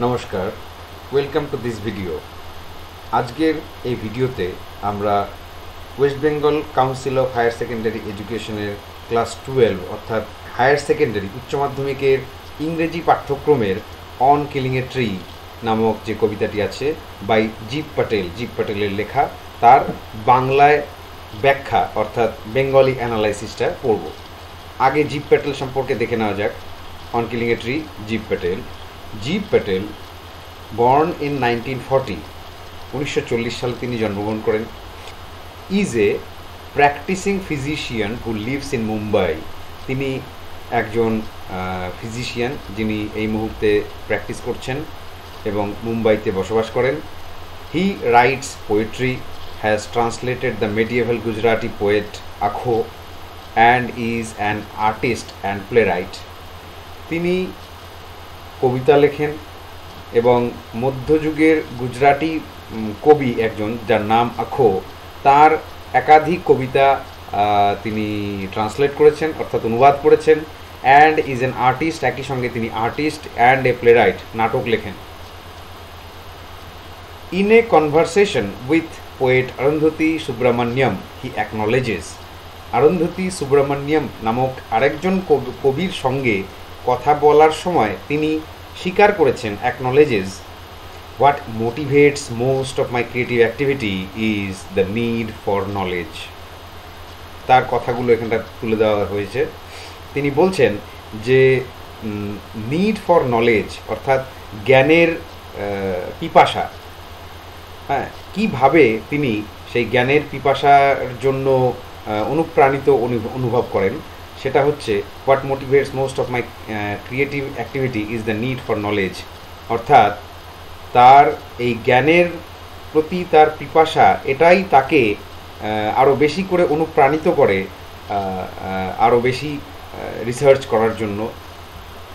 নমস্কার, welcome to this video. আজকের এই ভিডিওতে আমরা West Bengal Council of Higher Secondary এডুকেশনের ক্লাস 12 অর্থাৎ হায়ার সেকেন্ডারি উচ্চ মাধ্যমিকের ইংরেজি পাঠ্যক্রমের অন কিলিং এ ট্রি নামক যে কবিতাটি আছে বাই জীব পাটেলের লেখা, তার বাংলায় ব্যাখ্যা অর্থাৎ বেঙ্গলি অ্যানালাইসিসটা পড়ব। আগে জীব প্যাটেল সম্পর্কে দেখে নেওয়া যাক। অন কিলিং এ ট্রি, জীব প্যাটেল born in 1940 1940 সালে তিনি জন্মগ্রহণ করেন। Is a practising physician who lives in Mumbai. তিনি একজন ফিজিশিয়ান যিনি এই মুহূর্তে প্র্যাকটিস করছেন এবং মুম্বাইতে বসবাস করেন। He writes poetry, has translated the medieval Gujarati poet Akho and is an artist and playwright. তিনি কবিতা লেখেন এবং মধ্যযুগের গুজরাটি কবি একজন যার নাম আখো, তার একাধিক কবিতা তিনি ট্রান্সলেট করেছেন অর্থাৎ অনুবাদ করেছেন। অ্যান্ড ইজ অ্যান আর্টিস্ট, একই সঙ্গে তিনি আর্টিস্ট অ্যান্ড এ প্লেরাইট, নাটক লেখেন। In a conversation with poet Arundhathi Subramaniam he acknowledges. Arundhathi Subramaniam নামক আরেকজন কবির সঙ্গে কথা বলার সময় তিনি স্বীকার করেছেন, acknowledges, what motivates most of my creative activity is the need for knowledge. তার কথাগুলো এখানটা তুলে দেওয়া হয়েছে। তিনি বলছেন যে নিড ফর নলেজ অর্থাৎ জ্ঞানের পিপাসা, হ্যাঁ, কীভাবে তিনি সেই জ্ঞানের পিপাসার জন্য অনুপ্রাণিত অনুভব করেন, সেটা হচ্ছে what motivates most of my creative activity is the need for knowledge. অর্থাৎ তার এই জ্ঞানের প্রতি তার পিপাসা, এটাই তাকে আরও বেশি করে অনুপ্রাণিত করে আরও বেশি রিসার্চ করার জন্য।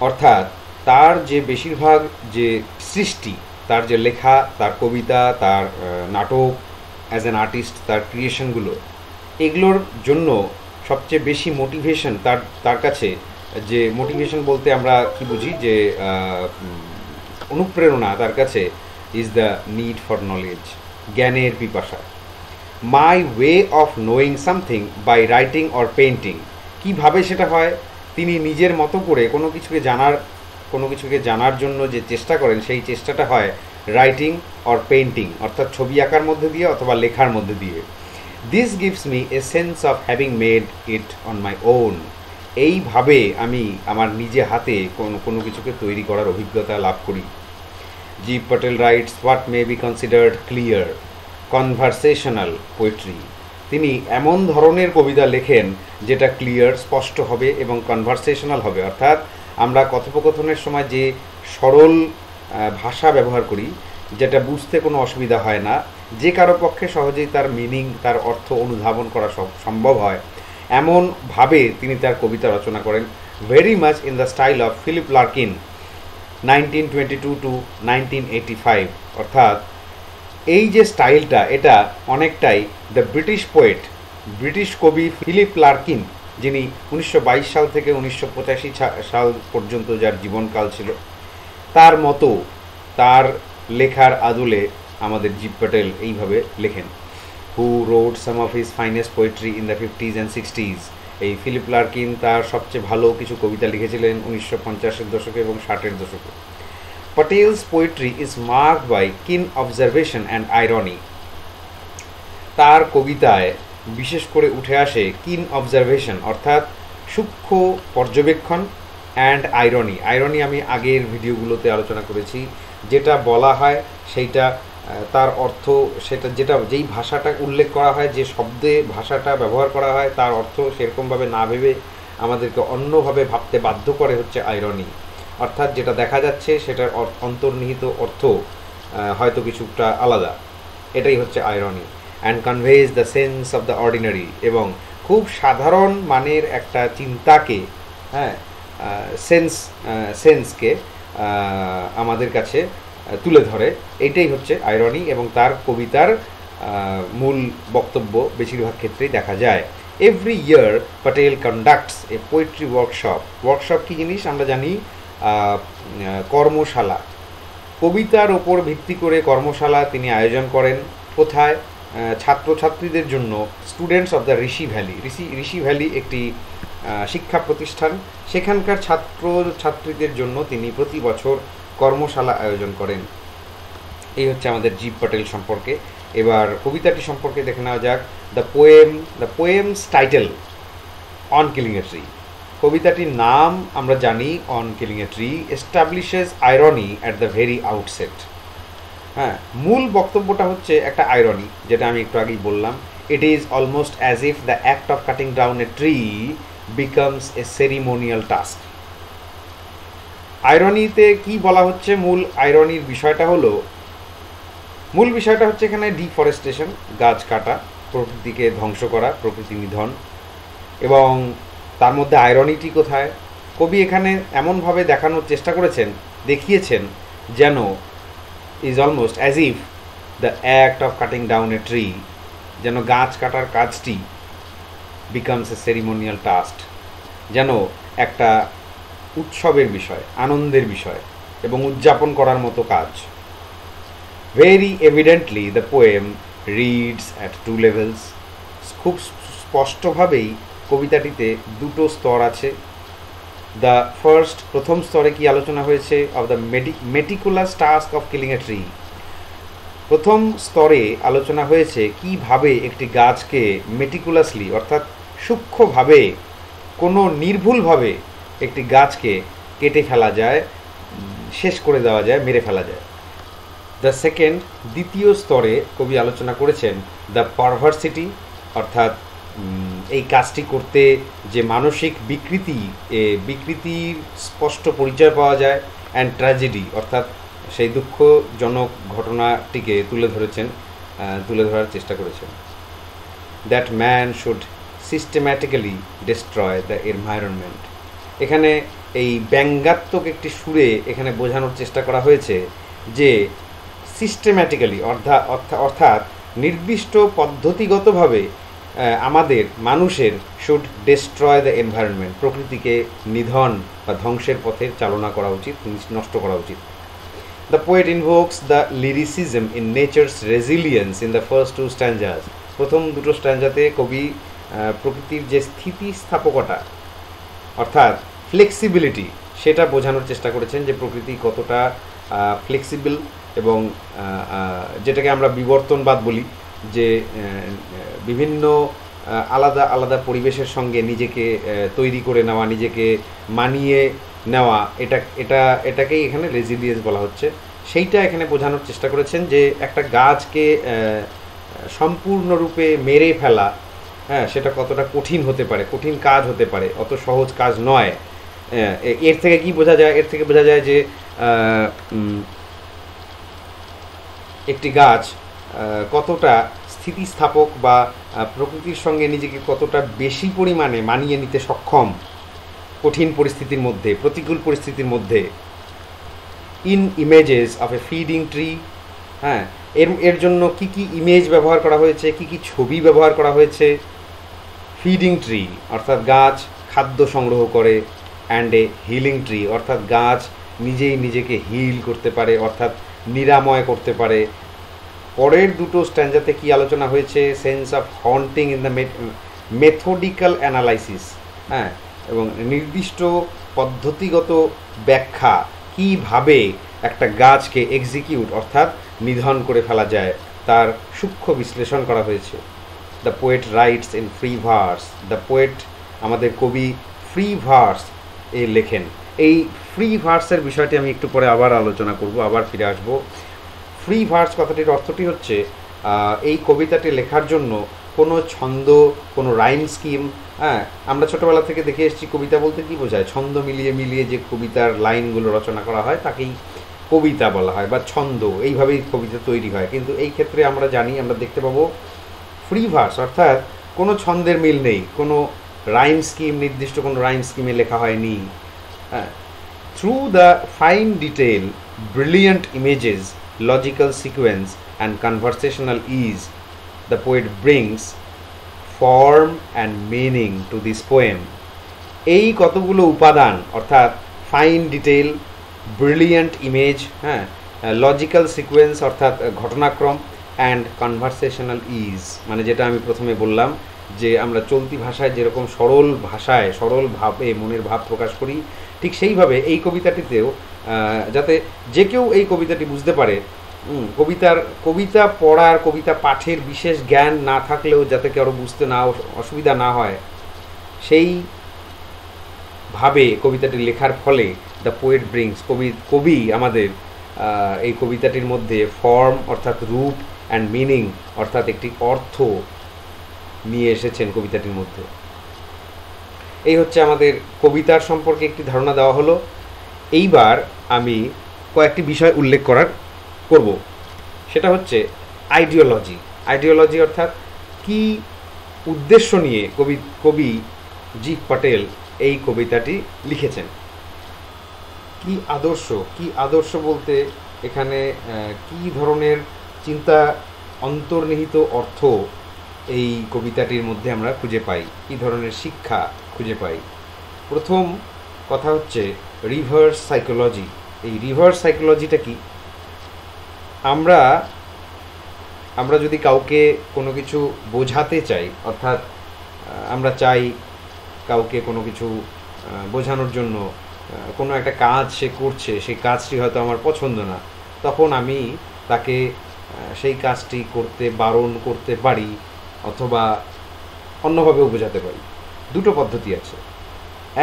অর্থাৎ তার যে বেশিরভাগ যে সৃষ্টি, তার যে লেখা, তার কবিতা, তার নাটক, অ্যাজ অ্যান আর্টিস্ট তার ক্রিয়েশনগুলো, এগুলোর জন্য সবচেয়ে বেশি মোটিভেশন তার কাছে, যে মোটিভেশন বলতে আমরা কি বুঝি, যে অনুপ্রেরণা তার কাছে is the need for knowledge, জ্ঞানের পিপাসা। My way of knowing something by writing or painting. কীভাবে সেটা হয়, তিনি নিজের মতো করে কোনো কিছুকে জানার জন্য যে চেষ্টা করেন, সেই চেষ্টাটা হয় রাইটিং অর পেইন্টিং অর্থাৎ ছবি আঁকার মধ্যে দিয়ে অথবা লেখার মধ্যে দিয়ে। This gives me a sense of having made it on my own. এইভাবে আমি আমার নিজে হাতে কোনো কিছুকে তৈরি করার অভিজ্ঞতা লাভ করি। জীব Patel rights what may be considered clear conversational poetry. তিনি এমন ধরনের কবিতা লেখেন যেটা ক্লিয়ার, স্পষ্ট হবে এবং কনভারসেশনাল হবে, অর্থাৎ আমরা কথোপকথনের সময় যে সরল ভাষা ব্যবহার করি, যেটা বুঝতে কোনো অসুবিধা হয় না, যে কারো পক্ষে সহজেই তার মিনিং, তার অর্থ অনুধাবন করা সম্ভব হয়, এমনভাবে তিনি তার কবিতা রচনা করেন। Very much in the style of Philip Larkin 1922 to 1985। অর্থাৎ এই যে স্টাইলটা, এটা অনেকটাই দ্য ব্রিটিশ পোয়েট, ব্রিটিশ কবি ফিলিপ লার্কিন, যিনি 1922 সাল থেকে 1985 সাল পর্যন্ত যার জীবনকাল ছিল, তার মতো তার লেখার আদলে আমাদের জীব প্যাটেল এইভাবে লেখেন। Who wrote some of his finest poetry in the 50s and 60s। এই ফিলিপ লার্কিন তার সবচেয়ে ভালো কিছু কবিতা লিখেছিলেন 1950-এর দশকে এবং 60-এর দশকে। Patel's poetry is marked by keen observation and irony. তার কবিতায় বিশেষ করে উঠে আসে কিন অবজারভেশন অর্থাৎ সূক্ষ্ম পর্যবেক্ষণ, অ্যান্ড আইরনি। আইরনি আমি আগের ভিডিওগুলোতে আলোচনা করেছি, যেটা বলা হয় সেইটা তার অর্থ, সেটা যেই ভাষাটা উল্লেখ করা হয়, যে শব্দে ভাষাটা ব্যবহার করা হয়, তার অর্থ সেরকমভাবে না ভেবে আমাদেরকে অন্যভাবে ভাবতে বাধ্য করে হচ্ছে আইরনি। অর্থাৎ যেটা দেখা যাচ্ছে সেটার অন্তর্নিহিত অর্থ হয়তো কিছুটা আলাদা, এটাই হচ্ছে irony. And conveys the sense of the ordinary, এবং খুব সাধারণ মানের একটা চিন্তাকে, হ্যাঁ, সেন্সকে আমাদের কাছে তুলে ধরে, এইটাই হচ্ছে আইরনি। এবং তার কবিতার মূল বক্তব্য বেশিরভাগ ক্ষেত্রেই দেখা যায়। এভরি ইয়ার প্যাটেল কন্ডাক্টস এ পোয়েট্রি ওয়ার্কশপ। ওয়ার্কশপ কী জিনিস আমরা জানি, কর্মশালা, কবিতার ওপর ভিত্তি করে কর্মশালা তিনি আয়োজন করেন। কোথায়? ছাত্রছাত্রীদের জন্য, students of the Rishi valley. Rishi valley একটি শিক্ষা প্রতিষ্ঠান, সেখানকার ছাত্রছাত্রীদের জন্য তিনি প্রতি বছর কর্মশালা আয়োজন করেন। এই হচ্ছে আমাদের জীব পটেল সম্পর্কে। এবার কবিতাটি সম্পর্কে দেখে নেওয়া যাক। The poems title on killing a tree. কবিতাটির নাম আমরা জানি, on killing a tree, establishes irony at the very outset. হ্যাঁ, মূল বক্তব্যটা হচ্ছে একটা আইরনি, যেটা আমি একটু আগেই বললাম। It is almost as if the act of cutting down a tree becomes a ceremonial task. আইরনিতে কি বলা হচ্ছে? মূল আইরনির বিষয়টা হচ্ছে এখানে ডিফরেস্টেশন, গাছ কাটা, প্রকৃতিকে ধ্বংস করা, প্রকৃতি নিধন। এবং তার মধ্যে আইরনিটি কোথায়? কবি এখানে এমনভাবে দেখিয়েছেন যেন is almost as if the act of cutting down a tree, যেন গাছ কাটার কাজটি বিকামস এ সেরিমোনিয়াল টাস্ক, যেন একটা উৎসবের বিষয়, আনন্দের বিষয় এবং উদযাপন করার মতো কাজ। Very evidently the poem reads at two levels. খুব স্পষ্টভাবেই কবিতাটিতে দুটো স্তর আছে। দ্য ফার্স্ট, প্রথম স্তরে কি আলোচনা হয়েছে? Of the meticulous task of killing a tree. প্রথম স্তরে আলোচনা হয়েছে কিভাবে একটি গাছকে মেটিকুলাসলি, অর্থাৎ সূক্ষ্মভাবে, কোনো নির্ভুলভাবে একটি গাছকে কেটে ফেলা যায়, শেষ করে দেওয়া যায়, মেরে ফেলা যায়। দ্য সেকেন্ড, দ্বিতীয় স্তরে কবি আলোচনা করেছেন দ্য পারভার্সিটি, অর্থাৎ এই কাজটি করতে যে মানসিক বিকৃতির স্পষ্ট পরিচয় পাওয়া যায়, অ্যান্ড ট্র্যাজেডি, অর্থাৎ সেই দুঃখজনক ঘটনাটিকে তুলে ধরার চেষ্টা করেছেন। That man should systematically destroy the environment. এখানে এই ব্যঙ্গাত্মক একটি সুরে এখানে বোঝানোর চেষ্টা করা হয়েছে যে সিস্টেম্যাটিক্যালি, অর্থাৎ নির্দিষ্ট পদ্ধতিগতভাবে আমাদের মানুষের শুড ডিস্ট্রয় দ্য এনভায়রনমেন্ট, প্রকৃতিকে নিধন বা ধ্বংসের পথে চালনা করা উচিত, নষ্ট করা উচিত। The poet invokes the lyricism in nature's resilience in the first two stanzas. প্রথম দুটো স্ট্যান্জাতে কবি প্রকৃতির যে স্থিতিস্থাপকতা, অর্থাৎ ফ্লেক্সিবিলিটি, সেটা বোঝানোর চেষ্টা করেছেন, যে প্রকৃতি কতটা ফ্লেক্সিবল, এবং যেটাকে আমরা বিবর্তনবাদ বলি, যে বিভিন্ন আলাদা আলাদা পরিবেশের সঙ্গে নিজেকে তৈরি করে নেওয়া, নিজেকে মানিয়ে নেওয়া, এটাকেই এখানে রেজিলিয়েন্স বলা হচ্ছে। সেইটা এখানে বোঝানোর চেষ্টা করেছেন, যে একটা গাছকে সম্পূর্ণরূপে মেরে ফেলা, হ্যাঁ, সেটা কতটা কঠিন হতে পারে, কঠিন কাজ হতে পারে, অত সহজ কাজ নয়। এর থেকে কি বোঝা যায়? এর থেকে বোঝা যায় যে একটি গাছ কতটা স্থিতিস্থাপক বা প্রকৃতির সঙ্গে নিজেকে কতটা বেশি পরিমাণে মানিয়ে নিতে সক্ষম কঠিন পরিস্থিতির মধ্যে, প্রতিকূল পরিস্থিতির মধ্যে। In images of A feeding tree, হ্যাঁ, এর জন্য কি কি ইমেজ ব্যবহার করা হয়েছে, কি কি ছবি ব্যবহার করা হয়েছে? ফিডিং ট্রি, অর্থাৎ গাছ খাদ্য সংগ্রহ করে, অ্যান্ড এ হিলিং ট্রি, অর্থাৎ গাছ নিজেই নিজেকে হিল করতে পারে, অর্থাৎ নিরাময় করতে পারে। পরের দুটো স্ট্যান্জাতে কি আলোচনা হয়েছে? Sense of haunting in the methodical analysis, হ্যাঁ, এবং নির্দিষ্ট পদ্ধতিগত ব্যাখ্যা, কিভাবে একটা গাছকে এক্সিকিউট, অর্থাৎ নিধন করে ফেলা যায়, তার সূক্ষ্ম বিশ্লেষণ করা হয়েছে। The poet rights in free verse. The poet, আমাদের কবি, ফ্রি ভার্স এ লেখেন। এই ফ্রি ভার্সের বিষয়টি আমি একটু পরে আবার আলোচনা করব, আবার ফিরে আসব। ফ্রি ভার্স কথাটির অর্থটি হচ্ছে এই কবিতাটি লেখার জন্য কোনো ছন্দ, কোনো রাইম স্কিম, হ্যাঁ, আমরা ছোটোবেলা থেকে দেখে এসেছি কবিতা বলতে কী বোঝায়? ছন্দ মিলিয়ে মিলিয়ে যে কবিতার লাইনগুলো রচনা করা হয় তাকেই কবিতা বলা হয়, বা ছন্দ, এইভাবেই কবিতা তৈরি হয়। কিন্তু এই ক্ষেত্রে আমরা জানি, আমরা দেখতে পাবো ফ্রি ভার্স, অর্থাৎ কোনো ছন্দের মিল নেই, কোনো রাইম স্কিম, নির্দিষ্ট কোনো রাইম স্কিমে লেখা হয়নি। হ্যাঁ, through the fine detail, brilliant images, logical sequence and conversational is, the poet brings form and meaning to this poem. এই কতগুলো উপাদান, অর্থাৎ ফাইন ডিটেল, ব্রিলিয়েন্ট ইমেজ, হ্যাঁ, লজিক্যাল সিকোয়েন্স অর্থাৎ ঘটনাক্রম, অ্যান্ড কনভারসেশনাল ইজ, মানে যেটা আমি প্রথমে বললাম যে আমরা চলতি ভাষায় যেরকম সরল ভাষায় সরলভাবে মনের ভাব প্রকাশ করি, ঠিক সেইভাবে এই কবিতাটিতেও যাতে যে কেউ এই কবিতাটি বুঝতে পারে, কবিতা পড়ার কবিতা পাঠের বিশেষ জ্ঞান না থাকলেও যাতে কারো বুঝতে না অসুবিধা না হয়, সেই ভাবে কবিতাটি লেখার ফলে দ্য পোয়েট ব্রিংস, কবি আমাদের এই কবিতাটির মধ্যে ফর্ম অর্থাৎ রূপ অ্যান্ড মিনিং অর্থাৎ একটি অর্থ নিয়ে এসেছেন কবিতাটির মধ্যে। এই হচ্ছে আমাদের কবিতার সম্পর্কে একটি ধারণা দেওয়া হলো। এইবার আমি কয়েকটি বিষয় উল্লেখ করব। সেটা হচ্ছে আইডিওলজি অর্থাৎ কি উদ্দেশ্য নিয়ে কবি জি পটেল এই কবিতাটি লিখেছেন। কি আদর্শ বলতে এখানে কি ধরনের চিন্তা অন্তর্নিহিত অর্থ এই কবিতাটির মধ্যে আমরা খুঁজে পাই, কি ধরনের শিক্ষা খুঁজে পাই। প্রথম কথা হচ্ছে রিভার্স সাইকোলজি। এই রিভার্স সাইকোলজিটা কি? আমরা যদি কাউকে কোনো কিছু বোঝাতে চাই, অর্থাৎ আমরা চাই কাউকে কোনো কিছু বোঝানোর জন্য, কোনো একটা কাজ সে করছে, সেই কাজটি হয়তো আমার পছন্দ না, তখন আমি তাকে সেই কাজটি করতে বারণ করতে পারি অথবা অন্যভাবেও বোঝাতে পারি। দুটো পদ্ধতি আছে।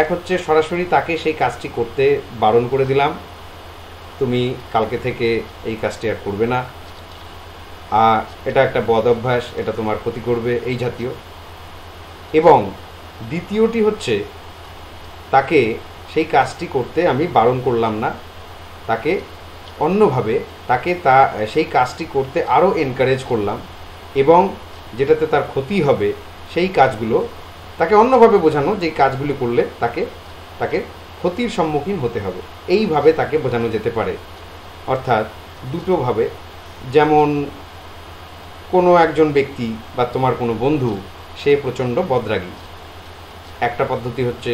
এক হচ্ছে সরাসরি তাকে সেই কাজটি করতে বারণ করে দিলাম, তুমি কালকে থেকে এই কাজটি আর করবে না, এটা একটা বদ অভ্যাস, এটা তোমার ক্ষতি করবে, এই জাতীয়। এবং দ্বিতীয়টি হচ্ছে তাকে সেই কাজটি করতে আমি বারণ করলাম না, তাকে অন্যভাবে সেই কাজটি করতে আরও এনকারেজ করলাম, এবং যেটাতে তার ক্ষতি হবে সেই কাজগুলো তাকে অন্যভাবে বোঝানো, যে কাজগুলি করলে তাকে ক্ষতির সম্মুখীন হতে হবে, এইভাবে তাকে বোঝানো যেতে পারে। অর্থাৎ দুটোভাবে, যেমন কোনো একজন ব্যক্তি বা তোমার কোনো বন্ধু সে প্রচণ্ড বদরাগী, একটা পদ্ধতি হচ্ছে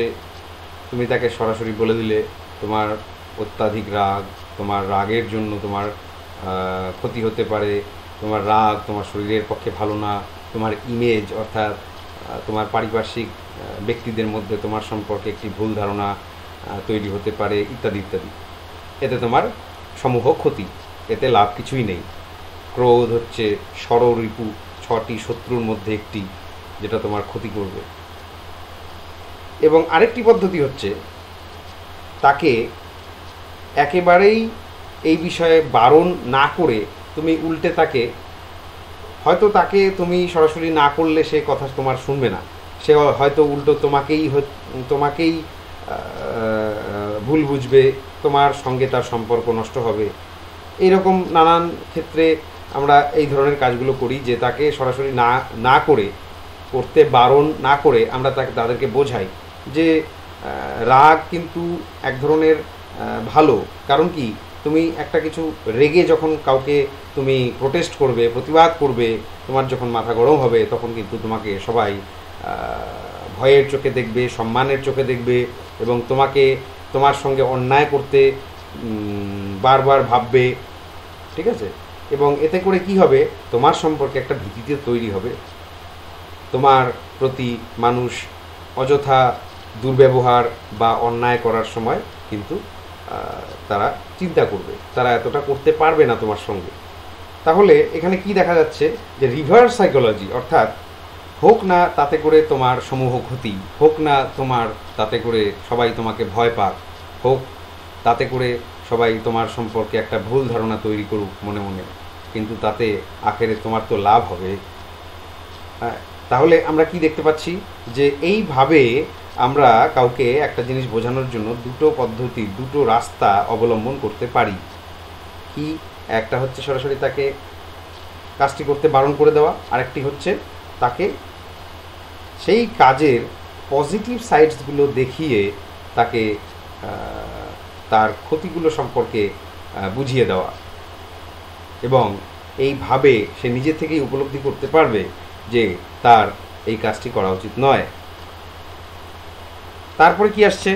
তুমি তাকে সরাসরি বলে দিলে তোমার অত্যাধিক রাগ, তোমার রাগের জন্য তোমার ক্ষতি হতে পারে, তোমার রাগ তোমার শরীরের পক্ষে ভালো না, তোমার ইমেজ অর্থাৎ তোমার পারিপার্শ্বিক ব্যক্তিদের মধ্যে তোমার সম্পর্কে একটি ভুল ধারণা তৈরি হতে পারে, ইত্যাদি ইত্যাদি। এতে তোমার সমূহ ক্ষতি, এতে লাভ কিছুই নেই। ক্রোধ হচ্ছে ষড়রিপু, 6টি শত্রুর মধ্যে একটি, যেটা তোমার ক্ষতি করবে। এবং আরেকটি পদ্ধতি হচ্ছে তাকে একেবারেই এই বিষয়ে বারণ না করে তুমি উল্টে হয়তো তাকে তুমি সরাসরি না করলে সে কথা তোমার শুনবে না, সে হয়তো উল্টো তোমাকেই ভুল বুঝবে, তোমার সঙ্গে তার সম্পর্ক নষ্ট হবে। এইরকম নানান ক্ষেত্রে আমরা এই ধরনের কাজগুলো করি, যে তাকে সরাসরি না করতে বারণ না করে আমরা তাদেরকে বোঝাই যে রাগ কিন্তু এক ধরনের ভালো। কারণ কি, তুমি একটা কিছু রেগে যখন কাউকে তুমি প্রোটেস্ট করবে, প্রতিবাদ করবে, তোমার যখন মাথা গরম হবে, তখন কিন্তু তোমাকে সবাই ভয়ের চোখে দেখবে, সম্মানের চোখে দেখবে, এবং তোমার সঙ্গে অন্যায় করতে বারবার ভাববে, ঠিক আছে? এবং এতে করে কি হবে, তোমার সম্পর্কে একটা ভীতিতে তৈরি হবে, তোমার প্রতি মানুষ অযথা দুর্ব্যবহার বা অন্যায় করার সময় কিন্তু তারা চিন্তা করবে, তারা এতটা করতে পারবে না তোমার সঙ্গে। তাহলে এখানে কি দেখা যাচ্ছে, যে রিভার্স সাইকোলজি, অর্থাৎ হোক না তাতে করে তোমার সমূহ ক্ষতি, হোক না তোমার তাতে করে সবাই তোমাকে ভয় পাক, হোক তাতে করে সবাই তোমার সম্পর্কে একটা ভুল ধারণা তৈরি করুক মনে মনে, কিন্তু তাতে আখেরে তোমার তো লাভ হবে। তাহলে আমরা কি দেখতে পাচ্ছি, যে এইভাবে আমরা কাউকে একটা জিনিস বোঝানোর জন্য দুটো পদ্ধতি, দুটো রাস্তা অবলম্বন করতে পারি। কি, একটা হচ্ছে সরাসরি তাকে কাজটি করতে বারণ করে দেওয়া, আরেকটি হচ্ছে তাকে সেই কাজের পজিটিভ সাইডসগুলো দেখিয়ে তাকে তার ক্ষতিগুলো সম্পর্কে বুঝিয়ে দেওয়া, এবং এইভাবে সে নিজে থেকেই উপলব্ধি করতে পারবে যে তার এই কাজটি করা উচিত নয়। তারপরে কি আসছে,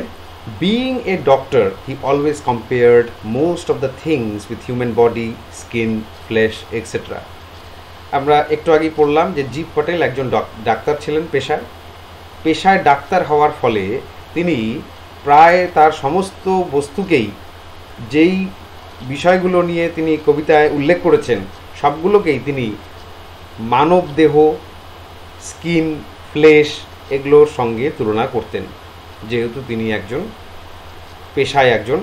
Being a doctor, he always compared most of the things with human body, skin, flesh, etc. আমরা একটু আগেই পড়লাম যে জীব পটেল একজন ডাক্তার ছিলেন পেশায়। পেশায় ডাক্তার হওয়ার ফলে তিনি প্রায় তার সমস্ত বস্তুকেই, যেই বিষয়গুলো নিয়ে তিনি কবিতায় উল্লেখ করেছেন, সবগুলোকেই তিনি মানব দেহ, স্কিন, ফ্লেশ এগুলোর সঙ্গে তুলনা করতেন, যেহেতু তিনি একজন পেশায় একজন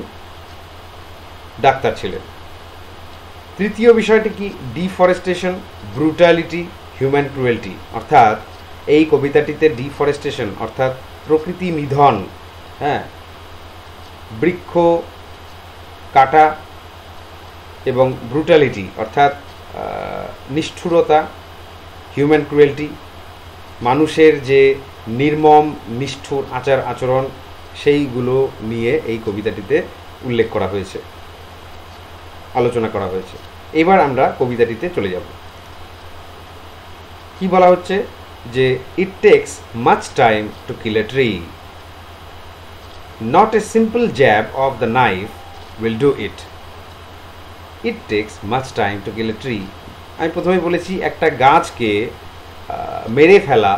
ডাক্তার ছিলেন। তৃতীয় বিষয়টি কি? Deforestation, brutality, human cruelty. অর্থাৎ এই কবিতাটিতে ডিফরেস্টেশন অর্থাৎ প্রকৃতি নিধন, হ্যাঁ, বৃক্ষ কাটা এবং ব্রুটালিটি অর্থাৎ নিষ্ঠুরতা, হিউম্যান ক্রুয়েলটি, মানুষের যে নির্মম নিষ্ঠুর আচার আচরণ, সেইগুলো নিয়ে এই কবিতাটিতে উল্লেখ করা হয়েছে, আলোচনা করা হয়েছে। এবার আমরা কবিতাটিতে চলে যাব। কি বলা হচ্ছে? যে it takes much time to kill a tree, not a simple jab of the knife will do it. It takes much time to kill a tree. আমি প্রথমে বলেছি একটা গাছকে মেরে ফেলা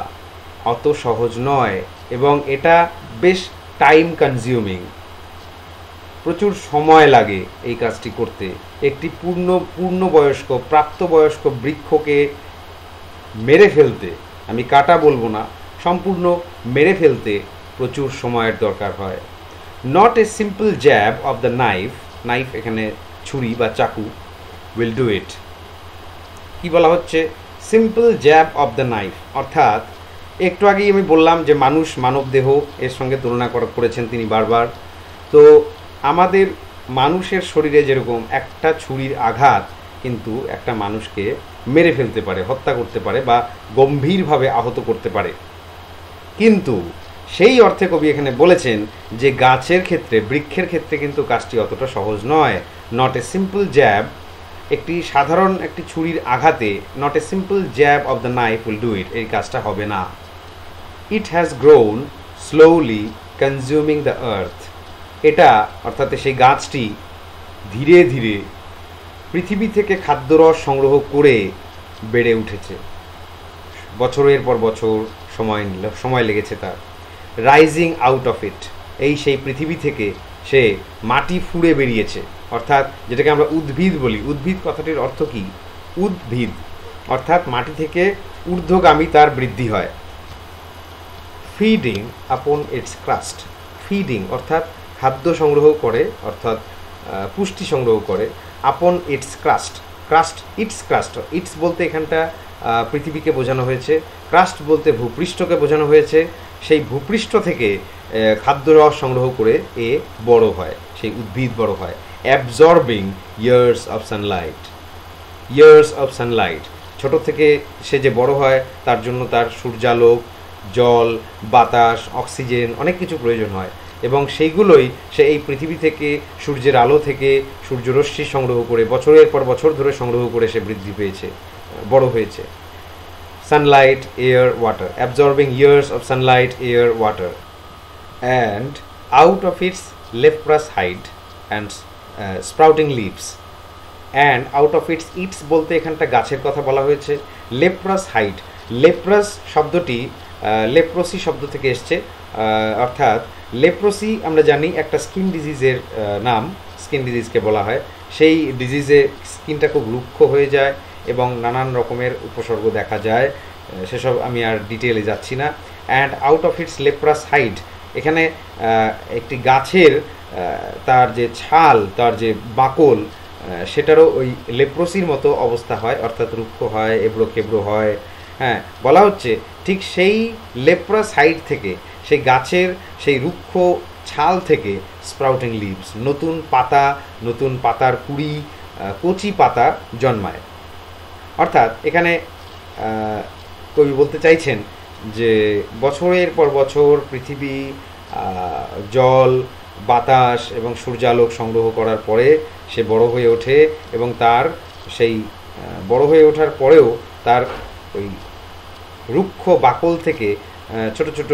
অত সহজ নয় এবং এটা বেশ টাইম কনজিউমিং, প্রচুর সময় লাগে এই কাজটি করতে। একটি পূর্ণবয়স্ক প্রাপ্তবয়স্ক বৃক্ষকে মেরে ফেলতে, আমি কাটা বলবো না, সম্পূর্ণ মেরে ফেলতে প্রচুর সময়ের দরকার হয়। Not a simple jab of the knife, knife এখানে ছুরি বা চাকু, উইল ডু ইট। কি বলা হচ্ছে? Simple jab of the knife অর্থাৎ একটু আগেই আমি বললাম যে মানুষ, মানব দেহ এর সঙ্গে তুলনা করেছেন তিনি বারবার। তো আমাদের মানুষের শরীরে যেরকম একটা ছুরির আঘাত কিন্তু একটা মানুষকে মেরে ফেলতে পারে, হত্যা করতে পারে বা গম্ভীরভাবে আহত করতে পারে, কিন্তু সেই অর্থে কবি এখানে বলেছেন যে গাছের ক্ষেত্রে, বৃক্ষের ক্ষেত্রে কিন্তু কাজটি অতটা সহজ নয়। নট এ সিম্পল জ্যাব, একটি সাধারণ একটি ছুরির আঘাতে, not a simple jab of the knife will do ইট, এই কাজটা হবে না। It has grown slowly consuming the earth, এটা অর্থাৎ সেই গাছটি ধীরে ধীরে পৃথিবী থেকে খাদ্যরস সংগ্রহ করে বেড়ে উঠেছে, বছরের পর বছর সময় লেগেছে তার। রাইজিং আউট অফ ইট, এই সেই পৃথিবী থেকে সে মাটি ফুঁড়ে বেরিয়েছে, অর্থাৎ যেটাকে আমরা উদ্ভিদ বলি। উদ্ভিদ কথাটির অর্থ কি? উদ্ভিদ অর্থাৎ মাটি থেকে ঊর্ধ্বগামী তার বৃদ্ধি হয়। ফিডিং আপন ইটস ক্রাস্ট, ফিডিং অর্থাৎ খাদ্য সংগ্রহ করে, অর্থাৎ পুষ্টি সংগ্রহ করে। আপন it's crust, crust, it's crust, it's বলতে এখানটা পৃথিবীকে বোঝানো হয়েছে, ক্রাস্ট বলতে ভূপৃষ্ঠকে বোঝানো হয়েছে। সেই ভূপৃষ্ঠ থেকে খাদ্যরস সংগ্রহ করে এ বড় হয়, সেই উদ্ভিদ বড় হয়। Absorbing years of Sunlight, years of Sunlight, ছোট থেকে সে যে বড় হয় তার জন্য তার সূর্যালোক, জল, বাতাস, অক্সিজেন অনেক কিছু প্রয়োজন হয় এবং সেইগুলোই সে এই পৃথিবী থেকে, সূর্যের আলো থেকে সূর্যরশ্মি সংগ্রহ করে বছরের পর বছর ধরে সংগ্রহ করে সে বৃদ্ধি পেয়েছে, বড় হয়েছে। Sunlight, air, water, absorbing years of sunlight, air, water, and out of its leprous hide and sprouting leaves. And out of its, its বলতে এখানটা গাছের কথা বলা হয়েছে। লেপ্রাস হাইড, লেপ্রাস শব্দটি লেপ্রোসি শব্দ থেকে এসছে, অর্থাৎ লেপ্রোসি আমরা জানি একটা স্কিন ডিজিজের নাম, স্কিন ডিজিজকে বলা হয়। সেই ডিজিজে স্কিনটা খুব রুক্ষ হয়ে যায় এবং নানান রকমের উপসর্গ দেখা যায়, সেসব আমি আর ডিটেলে যাচ্ছি না। And out of its leprous hide, এখানে একটি গাছের তার যে ছাল, তার যে বাকল, সেটারও ওই লেপ্রোসির মতো অবস্থা হয়, অর্থাৎ রুক্ষ হয়, এবড়ো খেবড়ো হয়। হ্যাঁ, বলা হচ্ছে ঠিক সেই লেপ্রাস হাইড থেকে, সেই গাছের সেই রুক্ষ ছাল থেকে স্প্রাউটিং লিভস, নতুন পাতা, নতুন পাতার কুড়ি, কচি পাতা জন্মায়। অর্থাৎ এখানে কবি বলতে চাইছেন যে বছরের পর বছর পৃথিবী জল, বাতাস এবং সূর্যালোক সংগ্রহ করার পরে সে বড় হয়ে ওঠে এবং তার সেই বড় হয়ে ওঠার পরেও তার ওই রুক্ষ বাকল থেকে ছোট ছোট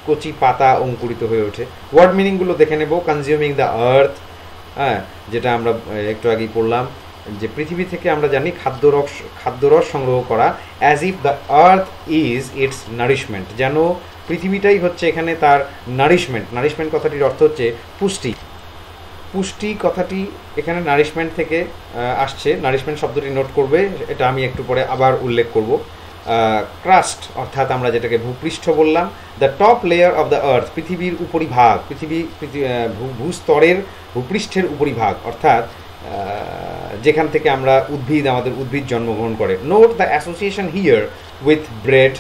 কচি পাতা অঙ্কুরিত হয়ে ওঠে। ওয়ার্ড মিনিংগুলো দেখে নেব। কনজিউমিং দ্য আর্থ, হ্যাঁ, যেটা আমরা একটু আগেই পড়লাম, যে পৃথিবী থেকে আমরা জানি খাদ্যরস সংগ্রহ করা। As if the earth is it's nourishment, যেন পৃথিবীটাই হচ্ছে এখানে তার নারিশমেন্ট। নারিশমেন্ট কথাটির অর্থ হচ্ছে পুষ্টি। পুষ্টি কথাটি এখানে নারিশমেন্ট থেকে আসছে। নারিশমেন্ট শব্দটি নোট করবে, এটা আমি একটু পরে আবার উল্লেখ করব। ক্রাস্ট অর্থাৎ আমরা যেটাকে ভূপৃষ্ঠ বললাম। The top layer of the earth, পৃথিবীর উপরিভাগ, ভূস্তরের ভূপৃষ্ঠের উপরিভাগ, অর্থাৎ যেখান থেকে আমরা আমাদের উদ্ভিদ জন্মগ্রহণ করে। Note the association here with bread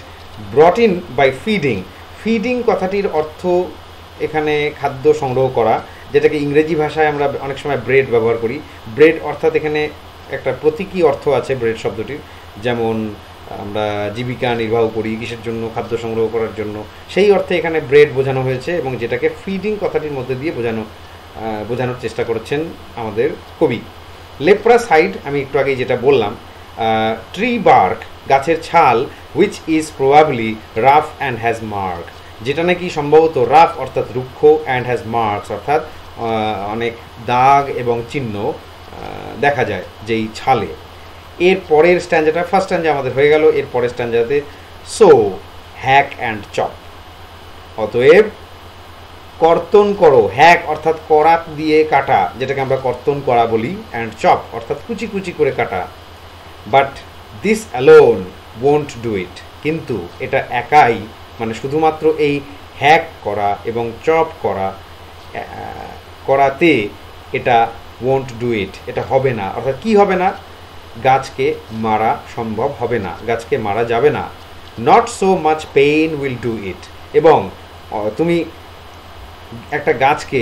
brought in by feeding. Feeding কথাটির অর্থ এখানে খাদ্য সংগ্রহ করা, যেটাকে ইংরেজি ভাষায় আমরা অনেক সময় ব্রেড ব্যবহার করি। ব্রেড অর্থাৎ এখানে একটা প্রতীকী অর্থ আছে ব্রেড শব্দটির, যেমন আমরা জীবিকা নির্বাহ করি কিসের জন্য, খাদ্য সংগ্রহ করার জন্য, সেই অর্থে এখানে ব্রেড বোঝানো হয়েছে এবং যেটাকে ফিডিং কথাটির মধ্যে দিয়ে বোঝানোর চেষ্টা করেছেন আমাদের কবি। লেপ্রাসাইড আমি একটু আগেই যেটা বললাম, ট্রি বার্ক গাছের ছাল, which is probably rough and has mark, যেটা নাকি সম্ভবত রাফ অর্থাৎ রুক্ষ, অ্যান্ড হ্যাজ মার্কস অর্থাৎ অনেক দাগ এবং চিহ্ন দেখা যায় যেই ছালে। এর পরের স্ট্যান্ডাটা, ফার্স্ট স্ট্যান্ডা আমাদের হয়ে গেল, এর পরের স্ট্যান্ডাতে সো হ্যাক অ্যান্ড চপ, অতএব কর্তন করো। হ্যাক অর্থাৎ করাত দিয়ে কাটা, যেটাকে আমরা কর্তন করা বলি, অ্যান্ড চপ অর্থাৎ কুচি কুচি করে কাটা। But this alone won't do it, কিন্তু এটা একাই, মানে শুধুমাত্র এই হ্যাক করা এবং চপ করাতে এটা ওয়ন্ট ডু ইট, এটা হবে না। অর্থাৎ কি হবে না? গাছকে মারা সম্ভব হবে না, গাছকে মারা যাবে না। Not so much pain will do ইট, এবং তুমি একটা গাছকে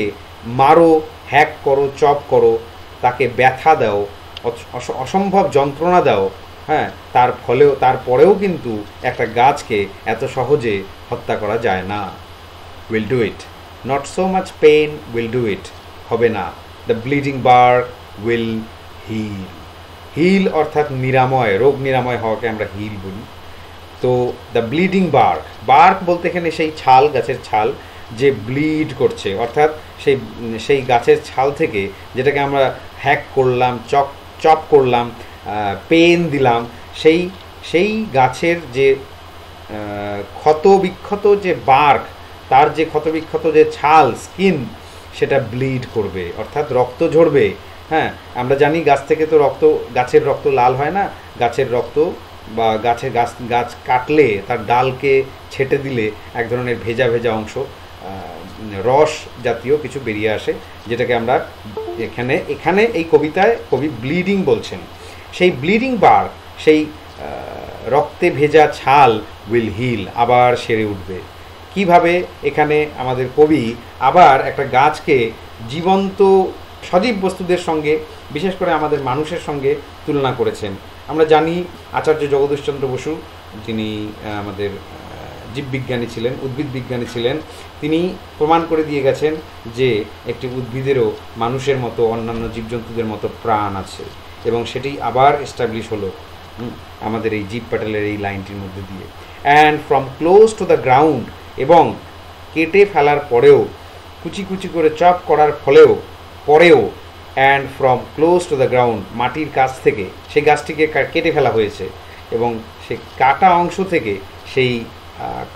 মারো, হ্যাক করো, চপ করো, তাকে ব্যথা দাও, অসম্ভব যন্ত্রণা দাও, হ্যাঁ, তারপরেও কিন্তু একটা গাছকে এত সহজে হত্যা করা যায় না। Will do it, not so much pain will do it, হবে না। The bleeding bark will heal. Heal অর্থাৎ নিরাময়, রোগ নিরাময় হওয়াকে আমরা হিল বলি। তো দ্য ব্লিডিং বার্ক বলতে এখানে সেই ছাল, গাছের ছাল যে ব্লিড করছে, অর্থাৎ সেই গাছের ছাল থেকে যেটাকে আমরা হ্যাক করলাম, চপ করলাম, পেন দিলাম, সেই গাছের যে ক্ষতবিক্ষত যে বার্ক, তার যে ক্ষতবিক্ষত যে ছাল, স্কিন, সেটা ব্লিড করবে, অর্থাৎ রক্ত ঝরবে। হ্যাঁ, আমরা জানি গাছ থেকে তো গাছের রক্ত লাল হয় না, গাছের রক্ত বা গাছ কাটলে তার ডালকে ছেটে দিলে এক ধরনের ভেজা ভেজা অংশ, রস জাতীয় কিছু বেরিয়ে আসে, যেটাকে আমরা এখানে এই কবিতায় কবি ব্লিডিং বলছেন। সেই ব্লিডিং বার্ক, সেই রক্তে ভেজা ছাল উইল হিল, আবার সেরে উঠবে। কিভাবে? এখানে আমাদের কবি আবার একটা গাছকে জীবন্ত সজীব বস্তুদের সঙ্গে, বিশেষ করে আমাদের মানুষের সঙ্গে তুলনা করেছেন। আমরা জানি আচার্য জগদীশচন্দ্র বসু, যিনি আমাদের জীববিজ্ঞানী ছিলেন, উদ্ভিদ বিজ্ঞানী ছিলেন, তিনি প্রমাণ করে দিয়ে গেছেন যে একটি উদ্ভিদেরও মানুষের মতো, অন্যান্য জীবজন্তুদের মতো প্রাণ আছে, এবং সেটি আবার এস্টাবলিশ হলো আমাদের এই জীব প্যাটেলের এই লাইনটির মধ্যে দিয়ে। And from close to the ground, এবং কেটে ফেলার পরেও, কুচি কুচি করে চপ করার পরেও, and from close to the ground, মাটির কাছ থেকে সেই গাছটিকে কেটে ফেলা হয়েছে, এবং সেই কাটা অংশ থেকে, সেই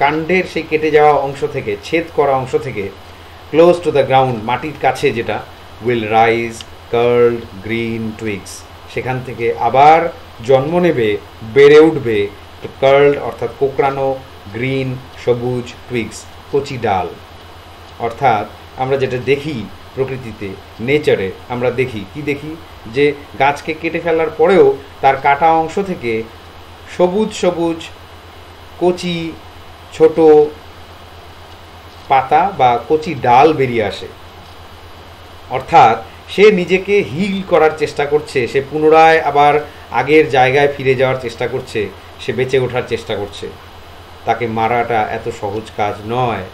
কাণ্ডের সেই কেটে যাওয়া অংশ থেকে, ছেদ করা অংশ থেকে, ক্লোজ টু দ্য গ্রাউন্ড, মাটির কাছে যেটা, উইল রাইজ কার্লড গ্রিন টুইগস, সেখান থেকে আবার জন্ম নেবে, বেড়ে উঠবে কার্লড অর্থাৎ কোঁকড়ানো, গ্রিন সবুজ, টুইগস কচি ডাল। অর্থাৎ আমরা যেটা দেখি প্রকৃতিতে, নেচারে আমরা দেখি যে গাছকে কেটে ফেলার পরেও তার কাটা অংশ থেকে সবুজ সবুজ কচি ছোট পাতা বা কচি ডাল বেরিয়ে আসে। অর্থাৎ সে নিজেকে হিল করার চেষ্টা করছে, সে পুনরায় আবার আগের জায়গায় ফিরে যাওয়ার চেষ্টা করছে, সে বেঁচে ওঠার চেষ্টা করছে। তাকে মারাটা এত সহজ কাজ নয়।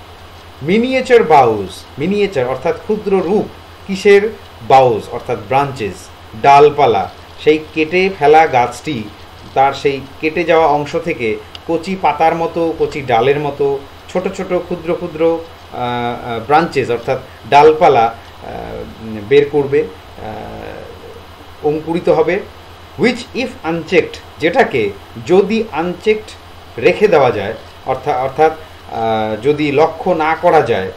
মিনিয়েচার বাউজ, মিনিয়েচার অর্থাৎ ক্ষুদ্র রূপ, কিসের? বাউজ অর্থাৎ ব্রাঞ্চেস, ডালপালা। সেই কেটে ফেলা গাছটি তার সেই কেটে যাওয়া অংশ থেকে কচি পাতার মতো, কচি ডালের মতো ছোট ছোট ক্ষুদ্র ক্ষুদ্র ব্রাঞ্চেস অর্থাৎ ডালপালা বের করবে, অঙ্কুরিত হবে। হুইচ ইফ আনচেকড, যেটাকে যদি আনচেকড রেখে দেওয়া যায়, অর্থাৎ যদি লক্ষ্য না করা যায়,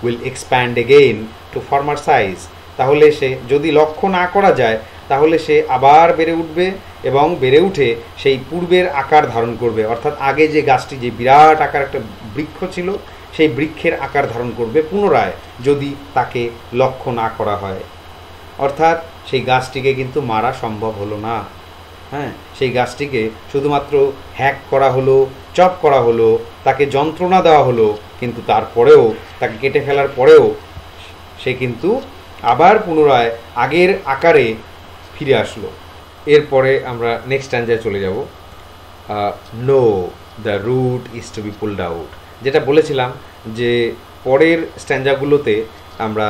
will expand again two former size, তাহলে সে যদি লক্ষ্য না করা যায় তাহলে সে আবার বেড়ে উঠবে এবং বেড়ে উঠে সেই পূর্বের আকার ধারণ করবে। অর্থাৎ আগে যে গাছটি, যে বিরাট আকার একটা বৃক্ষ ছিল, সেই বৃক্ষের আকার ধারণ করবে পুনরায় যদি তাকে লক্ষ্য না করা হয়। অর্থাৎ সেই গাছটিকে কিন্তু মারা সম্ভব হলো না। হ্যাঁ, সেই গাছটিকে শুধুমাত্র হ্যাক করা হলো, চপ করা হলো, তাকে যন্ত্রণা দেওয়া হলো, কিন্তু তারপরেও, তাকে কেটে ফেলার পরেও সে কিন্তু আবার পুনরায় আগের আকারে ফিরে আসলো। এরপরে আমরা নেক্সট স্ট্যান্জায় চলে যাব। No, the root is to be pulled out. যেটা বলেছিলাম যে পরের স্ট্যান্জাগুলোতে আমরা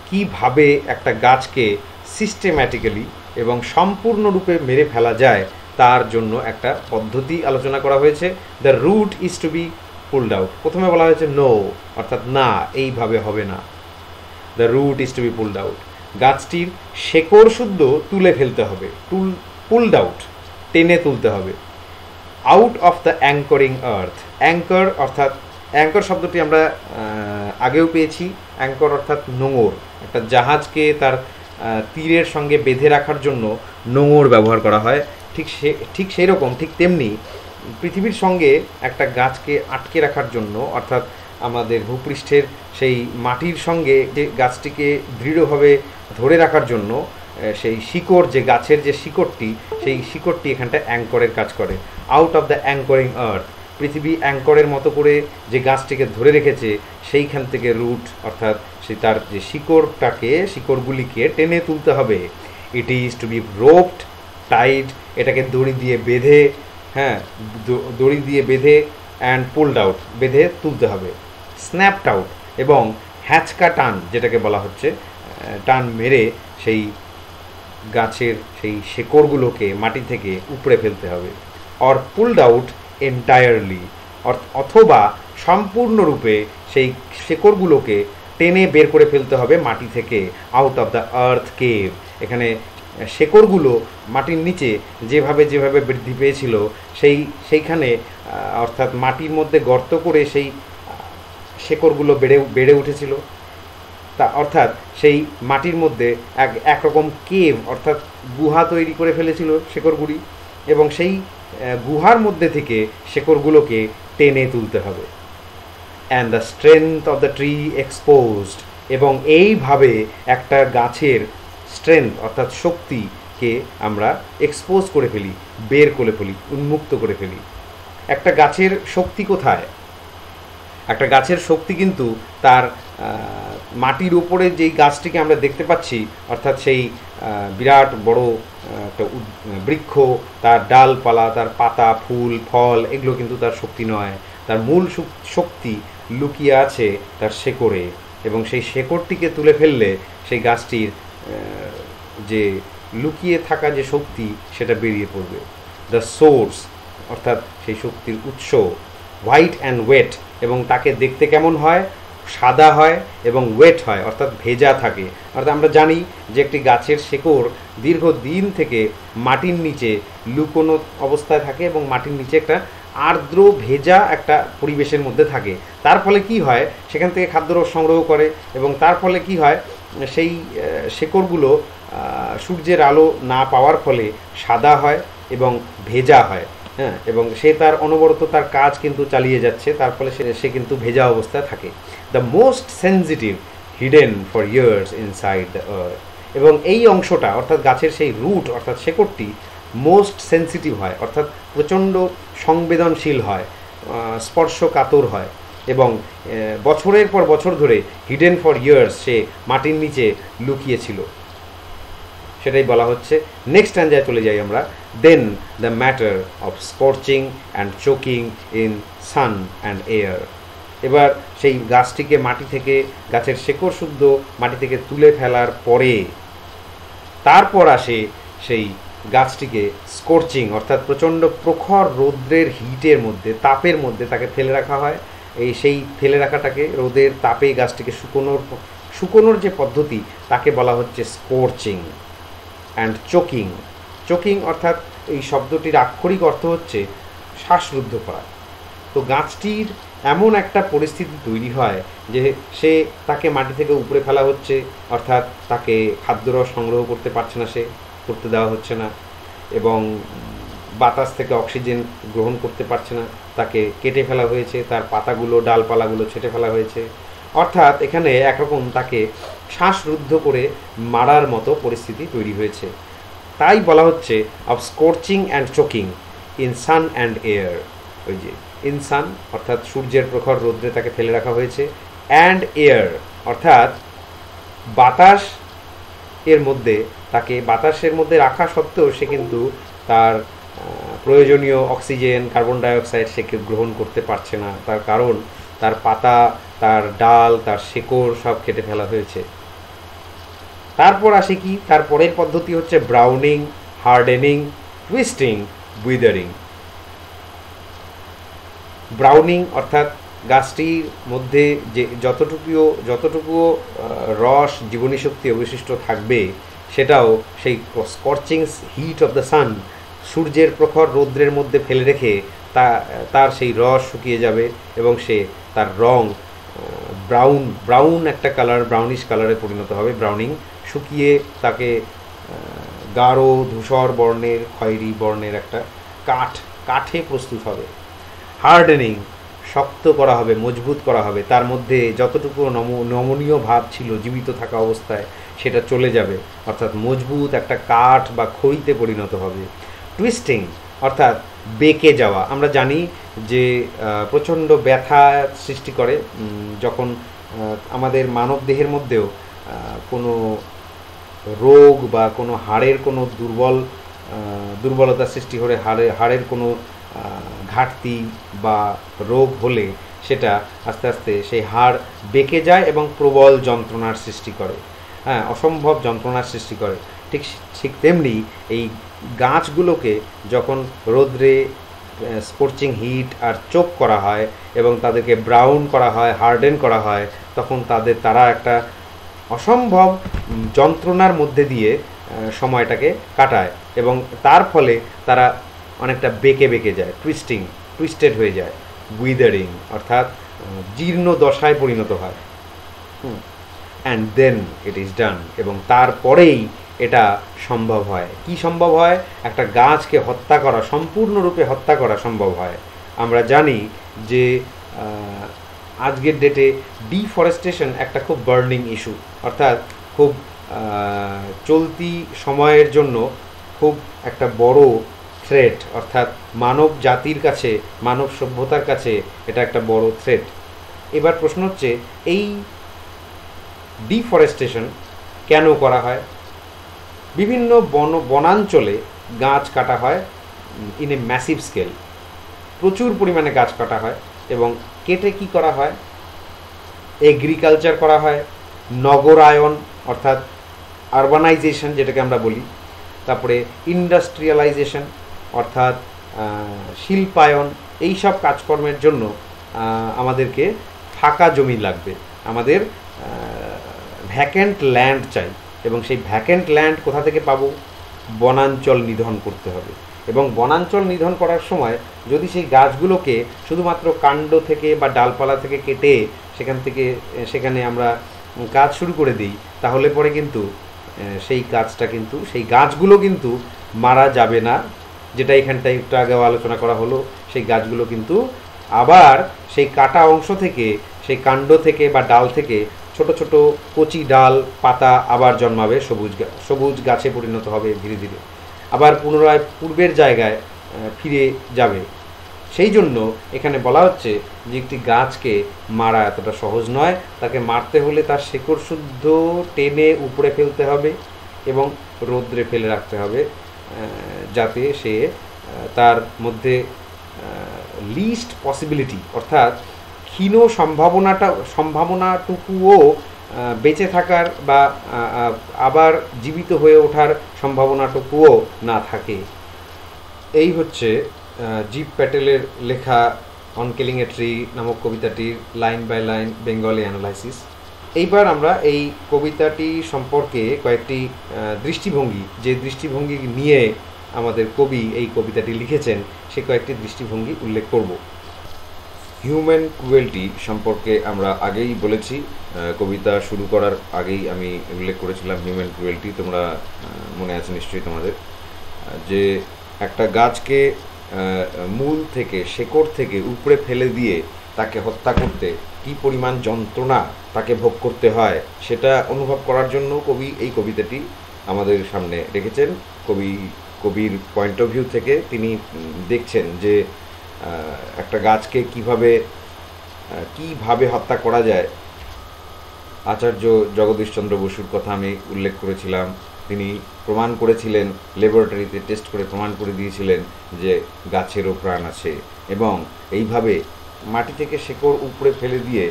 কিভাবে একটা গাছকে সিস্টেম্যাটিক্যালি এবং সম্পূর্ণরূপে মেরে ফেলা যায় তার জন্য একটা পদ্ধতি আলোচনা করা হয়েছে। The root is to be pulled out. প্রথমে বলা হয়েছে নো, অর্থাৎ না, এইভাবে হবে না। The root is to be pulled out, গাছটির শেকড় শুদ্ধ তুলে ফেলতে হবে। পুলড আউট, টেনে তুলতে হবে। Out of the anchoring earth. Anchor অর্থাৎ, অ্যাঙ্কর শব্দটি আমরা আগেও পেয়েছি। অ্যাঙ্কর অর্থাৎ নোঙর। একটা জাহাজকে তার তীরের সঙ্গে বেঁধে রাখার জন্য নোঙর ব্যবহার করা হয়। ঠিক সেই রকম, ঠিক তেমনি পৃথিবীর সঙ্গে একটা গাছকে আটকে রাখার জন্য, অর্থাৎ আমাদের ভূপৃষ্ঠের সেই মাটির সঙ্গে যে গাছটিকে দৃঢ়ভাবে ধরে রাখার জন্য সেই শিকড়, যে গাছের যে শিকড়টি, সেই শিকড়টি এখানটা অ্যাঙ্করের কাজ করে। আউট অফ দ্য অ্যাঙ্করিং আর্থ, পৃথিবী অ্যাঙ্করের মতো করে যে গাছটিকে ধরে রেখেছে সেইখান থেকে রুট অর্থাৎ সে তার যে শিকড়গুলিকে টেনে তুলতে হবে। It is to be roped, tied, এটাকে দড়ি দিয়ে বেঁধে, হ্যাঁ, দড়ি দিয়ে বেঁধে, অ্যান্ড পুলড আউট, বেঁধে তুলতে হবে। স্ন্যাপড আউট এবং হ্যাঁচকা টান, যেটাকে বলা হচ্ছে, টান মেরে সেই গাছের সেই শেকড়গুলোকে মাটি থেকে উপড়ে ফেলতে হবে। অর পুলড আউট এন্টায়ারলি, অথবা সম্পূর্ণরূপে সেই শেকড়গুলোকে টেনে বের করে ফেলতে হবে মাটি থেকে। Out of the earth cave, এখানে শেকড়গুলো মাটির নিচে যেভাবে যেভাবে বৃদ্ধি পেয়েছিল সেইখানে অর্থাৎ মাটির মধ্যে গর্ত করে সেই শেকড়গুলো বেড়ে উঠেছিল। তা অর্থাৎ সেই মাটির মধ্যে একরকম কেভ অর্থাৎ গুহা তৈরি করে ফেলেছিল শেকড়গুলি, এবং সেই গুহার মধ্যে থেকে শেকড়গুলোকে টেনে তুলতে হবে। And the strength of the tree exposed, এবং এইভাবে একটা গাছের স্ট্রেংথ অর্থাৎ শক্তিকে আমরা এক্সপোজ করে ফেলি, বের করে ফেলি, উন্মুক্ত করে ফেলি। একটা গাছের শক্তি কোথায়? একটা গাছের শক্তি কিন্তু তার মাটির উপরে যেই গাছটিকে আমরা দেখতে পাচ্ছি, অর্থাৎ সেই বিরাট বড় একটা বৃক্ষ, তার ডালপালা, তার পাতা, ফুল, ফল, এগুলো কিন্তু তার শক্তি নয়। তার মূল শক্তি লুকিয়ে আছে তার শেকড়ে, এবং সেই শেকড়টিকে তুলে ফেললে সেই গাছটির যে লুকিয়ে থাকা যে শক্তি সেটা বেরিয়ে পড়বে। দ্য সোর্স অর্থাৎ সেই শক্তির উৎস। হোয়াইট অ্যান্ড ওয়েট, এবং তাকে দেখতে কেমন হয়? সাদা হয় এবং ওয়েট হয়, অর্থাৎ ভেজা থাকে। অর্থাৎ আমরা জানি যে একটি গাছের শেকড় দীর্ঘদিন থেকে মাটির নিচে লুকোনো অবস্থায় থাকে এবং মাটির নিচে একটা আর্দ্র ভেজা একটা পরিবেশের মধ্যে থাকে। তার ফলে কি হয়? সেখান থেকে খাদ্যরস সংগ্রহ করে, এবং তার ফলে কি হয়? সেই শেকড়গুলো সূর্যের আলো না পাওয়ার ফলে সাদা হয় এবং ভেজা হয়। হ্যাঁ, এবং সে তার অনবরত তার কাজ কিন্তু চালিয়ে যাচ্ছে, তার ফলে সে কিন্তু ভেজা অবস্থায় থাকে। The most sensitive hidden for years inside the earth, এবং এই অংশটা অর্থাৎ গাছের সেই রুট অর্থাৎ শেকড়টি মোস্ট সেন্সিটিভ হয়, অর্থাৎ প্রচণ্ড সংবেদনশীল হয়, স্পর্শকাতর হয়, এবং বছরের পর বছর ধরে হিডেন ফর ইয়ার্স সে মাটির নিচে লুকিয়েছিল, সেটাই বলা হচ্ছে। নেক্সট স্ট্যান্জায় চলে যাই আমরা। Then the matter of scorching and choking in sun and air. এবার সেই গাছটিকে মাটি থেকে, গাছের শেকড় শুদ্ধ মাটি থেকে তুলে ফেলার পরে তারপর আসে সেই গাছটিকে স্কর্চিং অর্থাৎ প্রচণ্ড প্রখর রৌদ্রের হিটের মধ্যে, তাপের মধ্যে তাকে ফেলে রাখা হয়, সেই ফেলে রাখাটাকে রোদের তাপে গাছটিকে শুকোনোর যে পদ্ধতি তাকে বলা হচ্ছে স্কর্চিং অ্যান্ড চোকিং। চোকিং অর্থাৎ এই শব্দটির আক্ষরিক অর্থ হচ্ছে শ্বাসরুদ্ধ করা। তো গাছটির এমন একটা পরিস্থিতি তৈরি হয় যে তাকে মাটি থেকে উপরে ফেলা হচ্ছে, অর্থাৎ তাকে খাদ্যরস সংগ্রহ করতে পারছে না, করতে দেওয়া হচ্ছে না, এবং বাতাস থেকে অক্সিজেন গ্রহণ করতে পারছে না, তাকে কেটে ফেলা হয়েছে, তার পাতাগুলো ডালপালাগুলো ছেঁটে ফেলা হয়েছে, অর্থাৎ এখানে একরকম তাকে শ্বাসরুদ্ধ করে মারার মতো পরিস্থিতি তৈরি হয়েছে। তাই বলা হচ্ছে of scorching and choking in sun and air. ওই যে ইন সান অর্থাৎ সূর্যের প্রখর রৌদ্রে তাকে ফেলে রাখা হয়েছে, অ্যান্ড এয়ার অর্থাৎ বাতাস এর মধ্যে, তাকে বাতাসের মধ্যে রাখা সত্ত্বেও সে কিন্তু তার প্রয়োজনীয় অক্সিজেন, কার্বন ডাইঅক্সাইড সে গ্রহণ করতে পারছে না। তার কারণ তার পাতা, তার ডাল, তার শেকড় সব কেটে ফেলা হয়েছে। তারপর আসে কি, তারপরের পদ্ধতি হচ্ছে ব্রাউনিং, হার্ডেনিং, টুইস্টিং, উইদারিং। ব্রাউনিং অর্থাৎ গাছটির মধ্যে যে যতটুকু রস, জীবনী শক্তি অবশিষ্ট থাকবে সেটাও সেই scorching heat of the sun, সূর্যের প্রখর রৌদ্রের মধ্যে ফেলে রেখে তার সেই রস শুকিয়ে যাবে এবং তার রং ব্রাউন একটা কালার, ব্রাউনিশ কালারে পরিণত হবে। ব্রাউনিং শুকিয়ে তাকে গাঢ় ধূসর বর্ণের, খয়েরি বর্ণের একটা কাঠে প্রস্তুত হবে। হার্ডেনিং শক্ত করা হবে, মজবুত করা হবে, তার মধ্যে যতটুকু নমনীয় ভাব ছিল জীবিত থাকা অবস্থায় সেটা চলে যাবে, অর্থাৎ মজবুত একটা কাঠ বা খড়িতে পরিণত হবে। টুইস্টিং অর্থাৎ বেঁকে যাওয়া। আমরা জানি যে প্রচণ্ড ব্যথা সৃষ্টি করে যখন আমাদের মানব দেহের মধ্যেও কোনো রোগ বা কোনো হাড়ের কোনো দুর্বলতা সৃষ্টি হলে, হাড়ের কোনো ঘাটতি বা রোগ হলে সেটা আস্তে আস্তে সেই হাড় বেঁকে যায় এবং প্রবল যন্ত্রণার সৃষ্টি করে, অসম্ভব যন্ত্রণার সৃষ্টি করে। ঠিক তেমনি এই গাছগুলোকে যখন রোদ্রে স্কর্চিং হিট আর চোক করা হয় এবং তাদেরকে ব্রাউন করা হয়, হার্ডেন করা হয়, তখন তারা একটা অসম্ভব যন্ত্রণার মধ্যে দিয়ে সময়টাকে কাটায় এবং তার ফলে তারা অনেকটা বেঁকে যায়, টুইস্টেড হয়ে যায়। উইদারিং অর্থাৎ জীর্ণ দশায় পরিণত হয়। And then it is done, এবং তারপরেই এটা সম্ভব হয়। কি সম্ভব হয়? একটা গাছকে হত্যা করা, সম্পূর্ণরূপে হত্যা করা সম্ভব হয়। আমরা জানি যে আজকের ডেটে ডিফরেস্টেশন একটা খুব বার্নিং ইস্যু, অর্থাৎ খুব চলতি সময়ের জন্য খুব একটা বড় থ্রেট, অর্থাৎ মানব জাতির কাছে, মানব সভ্যতার কাছে এটা একটা বড় থ্রেট। এবার প্রশ্ন হচ্ছে এই ডিফরেস্টেশন কেন করা হয়? বিভিন্ন বনাঞ্চলে গাছ কাটা হয় ইন এ ম্যাসিভ স্কেল, প্রচুর পরিমাণে গাছ কাটা হয় এবং কেটে কি করা হয়? এগ্রিকালচার করা হয়, নগরায়ন অর্থাৎ আরবানাইজেশন যেটাকে আমরা বলি, তারপরে ইন্ডাস্ট্রিয়ালাইজেশন অর্থাৎ শিল্পায়ন। এই সব কাজকর্মের জন্য আমাদেরকে ফাঁকা জমি লাগবে, আমাদের ভ্যাকেন্ট ল্যান্ড চাই, এবং সেই ভ্যাকেন্ট ল্যান্ড কোথা থেকে পাবো? বনাঞ্চল নিধন করতে হবে। এবং বনাঞ্চল নিধন করার সময় যদি সেই গাছগুলোকে শুধুমাত্র কাণ্ড থেকে বা ডালপালা থেকে কেটে সেখানে আমরা কাজ শুরু করে দিই, তাহলে পরে কিন্তু সেই গাছগুলো কিন্তু মারা যাবে না। যেটা এখানটায় একটু আগেও আলোচনা করা হলো, সেই গাছগুলো কিন্তু আবার সেই কাটা অংশ থেকে, সেই কাণ্ড থেকে বা ডাল থেকে ছোট ছোট কচি ডাল, পাতা আবার জন্মাবে, সবুজ গাছে পরিণত হবে ধীরে ধীরে, আবার পুনরায় পূর্বের জায়গায় ফিরে যাবে। সেই জন্য এখানে বলা হচ্ছে যে একটি গাছকে মারা এতটা সহজ নয়, তাকে মারতে হলে তার শেকড় শুদ্ধ টেনে উপড়ে ফেলতে হবে এবং রৌদ্রে ফেলে রাখতে হবে, যাতে সে তার মধ্যে লিস্ট পসিবিলিটি অর্থাৎ ক্ষীণ সম্ভাবনাটুকুও বেঁচে থাকার বা আবার জীবিত হয়ে ওঠার সম্ভাবনাটুকুও না থাকে। এই হচ্ছে জীব প্যাটেলের লেখা অন কিলিং এ ট্রি নামক কবিতাটির line by line Bengali analysis. এইবার আমরা এই কবিতাটি সম্পর্কে কয়েকটি দৃষ্টিভঙ্গি, যে দৃষ্টিভঙ্গি নিয়ে আমাদের কবি এই কবিতাটি লিখেছেন, সে কয়েকটি দৃষ্টিভঙ্গি উল্লেখ করব। হিউম্যান ক্রুয়েলটি সম্পর্কে আমরা আগেই বলেছি, কবিতা শুরু করার আগেই আমি উল্লেখ করেছিলাম হিউম্যান ক্রুয়েলটি, তোমরা মনে আছে নিশ্চয়ই তোমাদের, যে একটা গাছকে মূল থেকে, শেকড় থেকে উপড়ে ফেলে দিয়ে তাকে হত্যা করতে কী পরিমাণ যন্ত্রণা তাকে ভোগ করতে হয় সেটা অনুভব করার জন্য কবি এই কবিতাটি আমাদের সামনে রেখেছেন। কবির পয়েন্ট অফ ভিউ থেকে তিনি দেখছেন যে একটা গাছকে কিভাবে হত্যা করা যায়। আচার্য জগদীশচন্দ্র বসুর কথা আমি উল্লেখ করেছিলাম, তিনি প্রমাণ করেছিলেন, ল্যাবরেটরিতে টেস্ট করে প্রমাণ করে দিয়েছিলেন যে গাছেরও প্রাণ আছে, এবং এইভাবে মাটি থেকে শেকড় উপড়ে ফেলে দিয়ে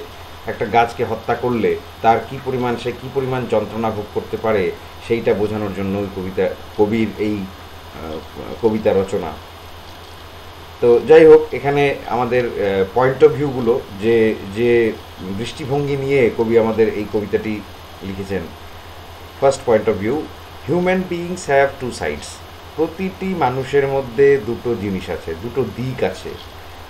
একটা গাছকে হত্যা করলে তার কী পরিমাণ যন্ত্রণা ভোগ করতে পারে সেইটা বোঝানোর জন্য কবির এই কবিতা রচনা। তো যাই হোক, এখানে আমাদের পয়েন্ট অফ ভিউগুলো, যে দৃষ্টিভঙ্গি নিয়ে কবি আমাদের এই কবিতাটি লিখেছেন। First point of view, human beings have to sides. প্রতিটি মানুষের মধ্যে দুটো জিনিস আছে, দুটো দিক আছে।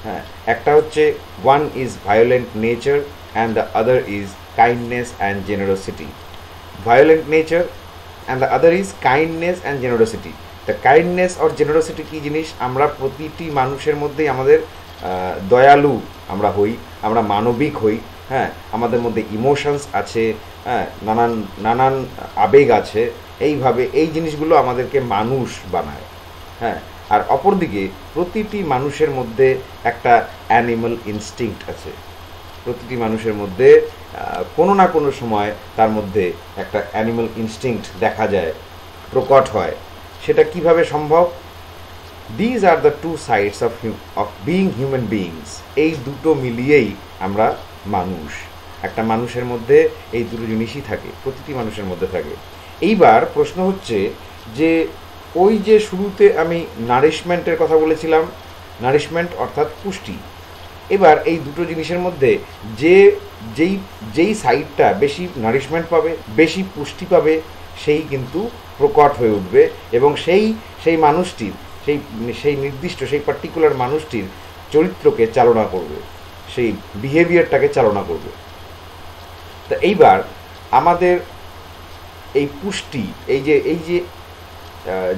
হ্যাঁ, একটা হচ্ছে one is violent nature and the other is kindness and generosity. Violent nature and the other is kindness and generosity. তা কাইন্ডনেস আর জেনারোসিটি কী জিনিস? আমরা প্রতিটি মানুষের মধ্যেই আমাদের দয়ালু আমরা হই, আমরা মানবিক হই। হ্যাঁ, আমাদের মধ্যে ইমোশনস আছে, হ্যাঁ, নানান আবেগ আছে। এইভাবে এই জিনিসগুলো আমাদেরকে মানুষ বানায়। হ্যাঁ, আর অপরদিকে প্রতিটি মানুষের মধ্যে একটা অ্যানিমাল ইনস্টিংক্ট আছে। প্রতিটি মানুষের মধ্যে কোনো না কোনো সময় তার মধ্যে একটা অ্যানিমাল ইনস্টিংক্ট দেখা যায়, প্রকট হয়। সেটা কিভাবে সম্ভব? These are the two sides of being human beings. এই দুটো মিলিয়েই আমরা মানুষ। একটা মানুষের মধ্যে এই দুটো জিনিসই থাকে, প্রতিটি মানুষের মধ্যে থাকে। এইবার প্রশ্ন হচ্ছে যে ওই যে শুরুতে আমি নারিশমেন্টের কথা বলেছিলাম, নারিশমেন্ট অর্থাৎ পুষ্টি। এবার এই দুটো জিনিসের মধ্যে যেই সাইডটা বেশি নারিশমেন্ট পাবে, বেশি পুষ্টি পাবে, সেই কিন্তু প্রকট হয়ে উঠবে, এবং সেই মানুষটির সেই নির্দিষ্ট সেই পার্টিকুলার মানুষটির চরিত্রকে চালনা করবে, সেই বিহেভিয়ারটাকে চালনা করবে। তা এইবার আমাদের এই পুষ্টি, এই যে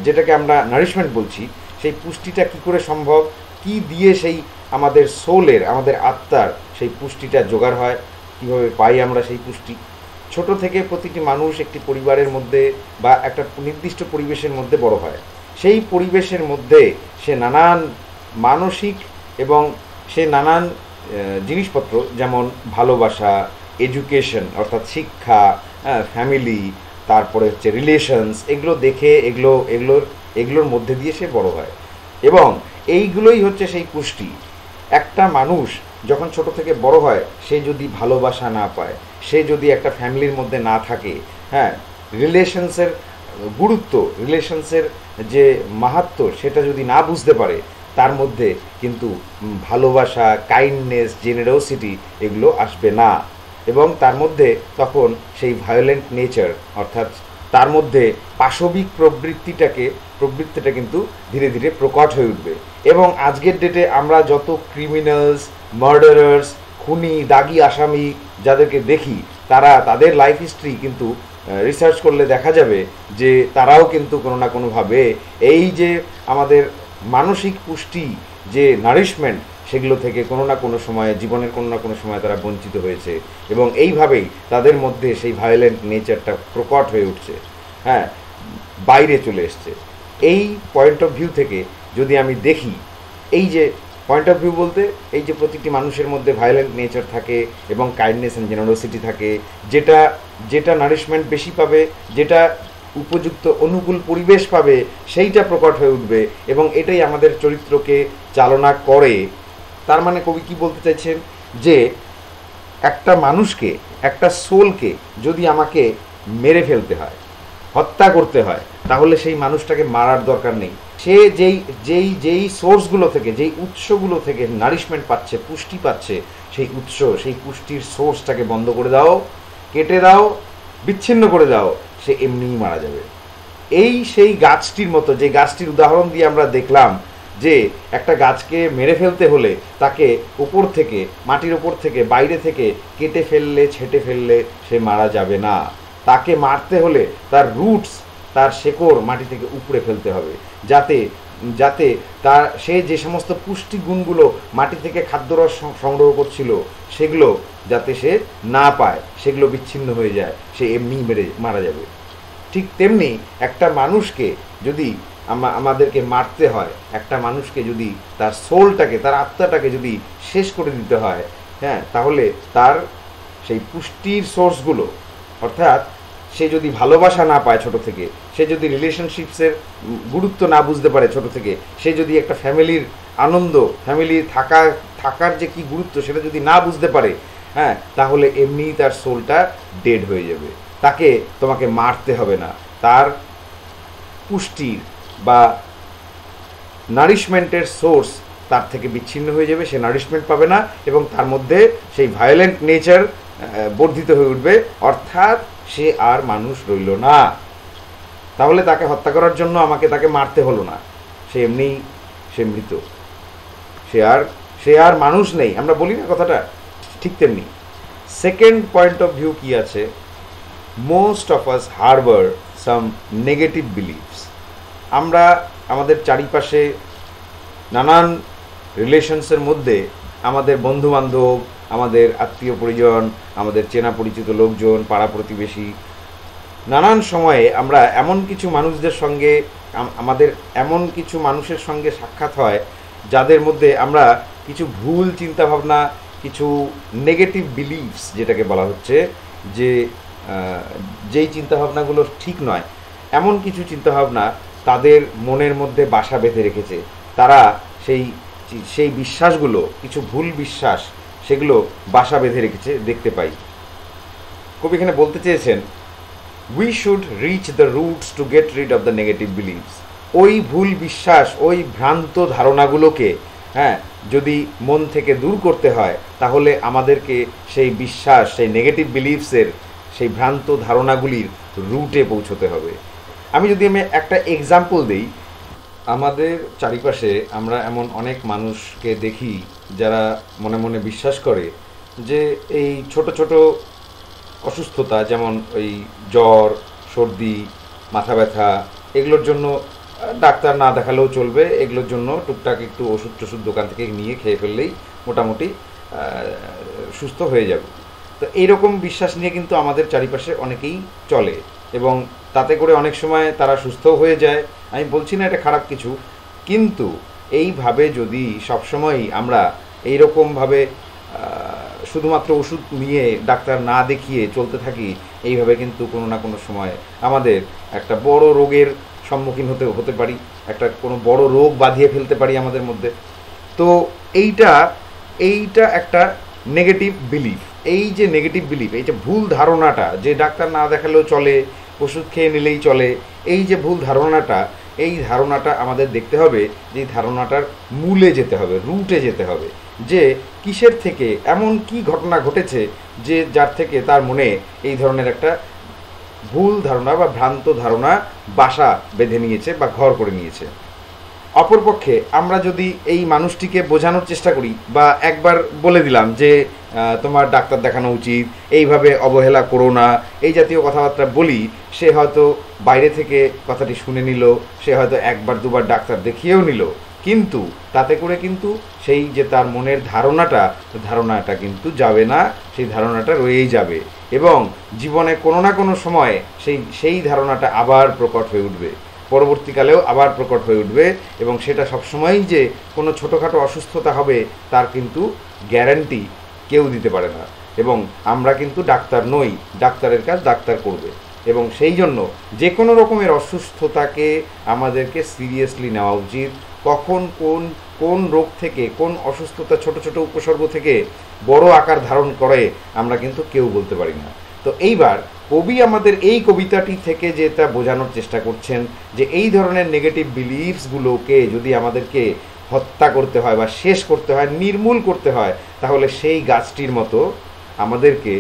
যেটাকে আমরা নারিশমেন্ট বলছি, সেই পুষ্টিটা কি করে সম্ভব? কি দিয়ে সেই আমাদের সোলের, আমাদের আত্মার সেই পুষ্টিটা জোগাড় হয়? কীভাবে পাই আমরা সেই পুষ্টি? ছোট থেকে প্রতিটি মানুষ একটি পরিবারের মধ্যে বা একটা নির্দিষ্ট পরিবেশের মধ্যে বড় হয়। সেই পরিবেশের মধ্যে সে নানান মানসিক এবং সে নানান জিনিসপত্র, যেমন ভালোবাসা, এডুকেশন অর্থাৎ শিক্ষা, ফ্যামিলি, তারপরে হচ্ছে রিলেশনস, এগুলো দেখে এগুলোর মধ্যে দিয়ে সে বড় হয়, এবং এইগুলোই হচ্ছে সেই পুষ্টি। একটা মানুষ যখন ছোট থেকে বড় হয়, সে যদি ভালোবাসা না পায়, সে যদি একটা ফ্যামিলির মধ্যে না থাকে, হ্যাঁ, রিলেশনসের গুরুত্ব, রিলেশনসের যে মাহাত্ম্য সেটা যদি না বুঝতে পারে, তার মধ্যে কিন্তু ভালোবাসা, কাইন্ডনেস, জেনারোসিটি এগুলো আসবে না, এবং তার মধ্যে তখন সেই ভায়োলেন্ট নেচার অর্থাৎ তার মধ্যে পাশবিক প্রবৃত্তিটা কিন্তু ধীরে ধীরে প্রকট হয়ে উঠবে। এবং আজকের ডেটে আমরা যত ক্রিমিনালস, মার্ডারার্স, খুনি, দাগি আসামি যাদেরকে দেখি, তাদের লাইফ হিস্ট্রি কিন্তু রিসার্চ করলে দেখা যাবে যে তারাও কিন্তু কোনো না কোনোভাবে এই যে আমাদের মানসিক পুষ্টি, যে নারিশমেন্ট, সেগুলো থেকে কোনো না কোনো সময়ে, জীবনের কোনো না কোনো সময় তারা বঞ্চিত হয়েছে, এবং এইভাবেই তাদের মধ্যে সেই ভায়োলেন্ট নেচারটা প্রকট হয়ে উঠছে, হ্যাঁ, বাইরে চলে এসছে। এই পয়েন্ট অফ ভিউ থেকে যদি আমি দেখি, এই যে পয়েন্ট অফ ভিউ বলতে এই যে প্রতিটি মানুষের মধ্যে ভায়োলেন্ট নেচার থাকে এবং কাইন্ডনেস অ্যান্ড জেনারোসিটি থাকে, যেটা নারিশমেন্ট বেশি পাবে, যেটা উপযুক্ত অনুকূল পরিবেশ পাবে, সেইটা প্রকট হয়ে উঠবে, এবং এটাই আমাদের চরিত্রকে চালনা করে। তার মানে কবি কি বলতে চাইছেন? যে একটা মানুষকে, একটা সোলকে যদি আমাকে মেরে ফেলতে হয়, হত্যা করতে হয়, তাহলে সেই মানুষটাকে মারার দরকার নেই। সে যেই যেই যেই সোর্সগুলো থেকে, যেই উৎসগুলো থেকে নারিশমেন্ট পাচ্ছে, পুষ্টি পাচ্ছে, সেই উৎস, সেই পুষ্টির সোর্সটাকে বন্ধ করে দাও, কেটে দাও, বিচ্ছিন্ন করে দাও, সে এমনিই মারা যাবে। এই সেই গাছটির মতো, যে গাছটির উদাহরণ দিয়ে আমরা দেখলাম যে একটা গাছকে মেরে ফেলতে হলে তাকে উপর থেকে, মাটির উপর থেকে, বাইরে থেকে কেটে ফেললে, ছেঁটে ফেললে সে মারা যাবে না। তাকে মারতে হলে তার রুটস, তার শেকড় মাটি থেকে উপড়ে ফেলতে হবে, যাতে যাতে তার সে যে সমস্ত পুষ্টি গুণগুলো মাটি থেকে খাদ্যরস সংগ্রহ করছিল সেগুলো যাতে সে না পায়, সেগুলো বিচ্ছিন্ন হয়ে যায়, সে এমনি মারা যাবে। ঠিক তেমনি একটা মানুষকে যদি আমাদেরকে মারতে হয়, একটা মানুষকে যদি তার সোলটাকে, তার আত্মাটাকে যদি শেষ করে দিতে হয়, হ্যাঁ, তাহলে তার সেই পুষ্টির সোর্সগুলো, অর্থাৎ সে যদি ভালোবাসা না পায় ছোট থেকে, সে যদি রিলেশনশিপসের গুরুত্ব না বুঝতে পারে ছোট থেকে, সে যদি একটা ফ্যামিলির আনন্দ, ফ্যামিলি থাকার যে কি গুরুত্ব সেটা যদি না বুঝতে পারে, হ্যাঁ, তাহলে এমনিই তার সোলটা ডেড হয়ে যাবে। তাকে তোমাকে মারতে হবে না, তার পুষ্টির বা নারিশমেন্টের সোর্স তার থেকে বিচ্ছিন্ন হয়ে যাবে, সে নারিশমেন্ট পাবে না এবং তার মধ্যে সেই ভায়োলেন্ট নেচার বর্ধিত হয়ে উঠবে, অর্থাৎ সে আর মানুষ রইল না। তাহলে তাকে হত্যা করার জন্য আমাকে তাকে মারতে হলো না, সে এমনি, সে মৃত, সে আর মানুষ নেই, আমরা বলি না কথাটা, ঠিক তেমনি সেকেন্ড পয়েন্ট অফ ভিউ কি আছে, most of us Harbour some negative believes. আমরা আমাদের চারিপাশে নানান রিলেশনসের মধ্যে আমাদের বন্ধুবান্ধব, আমাদের আত্মীয় পরিজন, আমাদের চেনা পরিচিত লোকজন, পাড়া প্রতিবেশী, নানান সময়ে আমরা এমন কিছু মানুষদের সঙ্গে, আমাদের এমন কিছু মানুষের সঙ্গে সাক্ষাৎ হয় যাদের মধ্যে আমরা কিছু ভুল চিন্তাভাবনা, কিছু নেগেটিভ বিলিভস যেটাকে বলা হচ্ছে, যে যেই চিন্তাভাবনাগুলো ঠিক নয়, এমন কিছু চিন্তাভাবনা তাদের মনের মধ্যে বাসা বেঁধে রেখেছে। তারা সেই বিশ্বাসগুলো, কিছু ভুল বিশ্বাস, সেগুলো বাসা বেঁধে রেখেছে, দেখতে পাই। কবি এখানে বলতে চেয়েছেন, we should reach the roots to get rid of the negative believes. ওই ভুল বিশ্বাস, ওই ভ্রান্ত ধারণাগুলোকে, হ্যাঁ, যদি মন থেকে দূর করতে হয়, তাহলে আমাদেরকে সেই বিশ্বাস, সেই নেগেটিভ বিলিভসের, সেই ভ্রান্ত ধারণাগুলির রুটে পৌঁছতে হবে। আমি একটা এক্সাম্পল দিই, আমাদের চারিপাশে আমরা এমন অনেক মানুষকে দেখি যারা মনে মনে বিশ্বাস করে যে এই ছোট ছোট অসুস্থতা, যেমন ওই জ্বর, সর্দি, মাথা ব্যথা, এগুলোর জন্য ডাক্তার না দেখালেও চলবে, এগুলোর জন্য টুকটাক একটু ওষুধ টষুধ দোকান থেকে নিয়ে খেয়ে ফেললেই মোটামুটি সুস্থ হয়ে যাবে। তো এইরকম বিশ্বাস নিয়ে কিন্তু আমাদের চারিপাশে অনেকেই চলে এবং তাতে করে অনেক সময় তারা সুস্থও হয়ে যায়। আমি বলছি না এটা খারাপ কিছু, কিন্তু এইভাবে যদি সবসময়ই আমরা এইরকমভাবে শুধুমাত্র ওষুধ নিয়ে, ডাক্তার না দেখিয়ে চলতে থাকি, এইভাবে কিন্তু কোনো না কোনো সময় আমাদের একটা বড় রোগের সম্মুখীন হতে পারি, একটা কোনো বড় রোগ বাঁধিয়ে ফেলতে পারি আমাদের মধ্যে। তো এইটা একটা নেগেটিভ বিলিফ। এই যে নেগেটিভ বিলিফ, এই যে ভুল ধারণাটা, যে ডাক্তার না দেখালেও চলে, ওষুধ খেয়ে নিলেই চলে, এই যে ভুল ধারণাটা, এই ধারণাটা আমাদের দেখতে হবে যে ধারণাটার মূলে যেতে হবে, রুটে যেতে হবে, যে কিসের থেকে, এমন কি ঘটনা ঘটেছে যে যার থেকে তার মনে এই ধরনের একটা ভুল ধারণা বা ভ্রান্ত ধারণা বাসা বেঁধে নিয়েছে বা ঘর করে নিয়েছে। অপরপক্ষে আমরা যদি এই মানুষটিকে বোঝানোর চেষ্টা করি বা একবার বলে দিলাম যে তোমার ডাক্তার দেখানো উচিত, এইভাবে অবহেলা করো না, এই জাতীয় কথাবার্তা বলি, সে হয়তো বাইরে থেকে কথাটি শুনে নিল, সে হয়তো একবার দুবার ডাক্তার দেখিয়েও নিল, কিন্তু তাতে করে কিন্তু সেই যে তার মনের ধারণাটা কিন্তু যাবে না, সেই ধারণাটা রয়েই যাবে এবং জীবনে কোনো না কোনো সময় সেই ধারণাটা আবার প্রকট হয়ে উঠবে, পরবর্তীকালেও আবার প্রকট হয়ে উঠবে এবং সেটা সবসময়ই যে কোনো ছোটোখাটো অসুস্থতা হবে তার কিন্তু গ্যারান্টি কেউ দিতে পারে না। এবং আমরা কিন্তু ডাক্তার নই, ডাক্তারের কাজ ডাক্তার করবে এবং সেই জন্য যে কোনো রকমের অসুস্থতাকে আমাদেরকে সিরিয়াসলি নেওয়া উচিত। কখন কোন রোগ থেকে, কোন অসুস্থতা ছোট ছোট উপসর্গ থেকে বড় আকার ধারণ করে আমরা কিন্তু কেউ বলতে পারি না। তো এইবার কবি আমাদের এই কবিতাটি থেকে যেটা বোঝানোর চেষ্টা করছেন যে এই ধরনের নেগেটিভ বিলিভসগুলোকে যদি আমাদেরকে হত্যা করতে হয় বা শেষ করতে হয়, নির্মূল করতে হয়, তাহলে সেই গাছটির মতো আমাদেরকে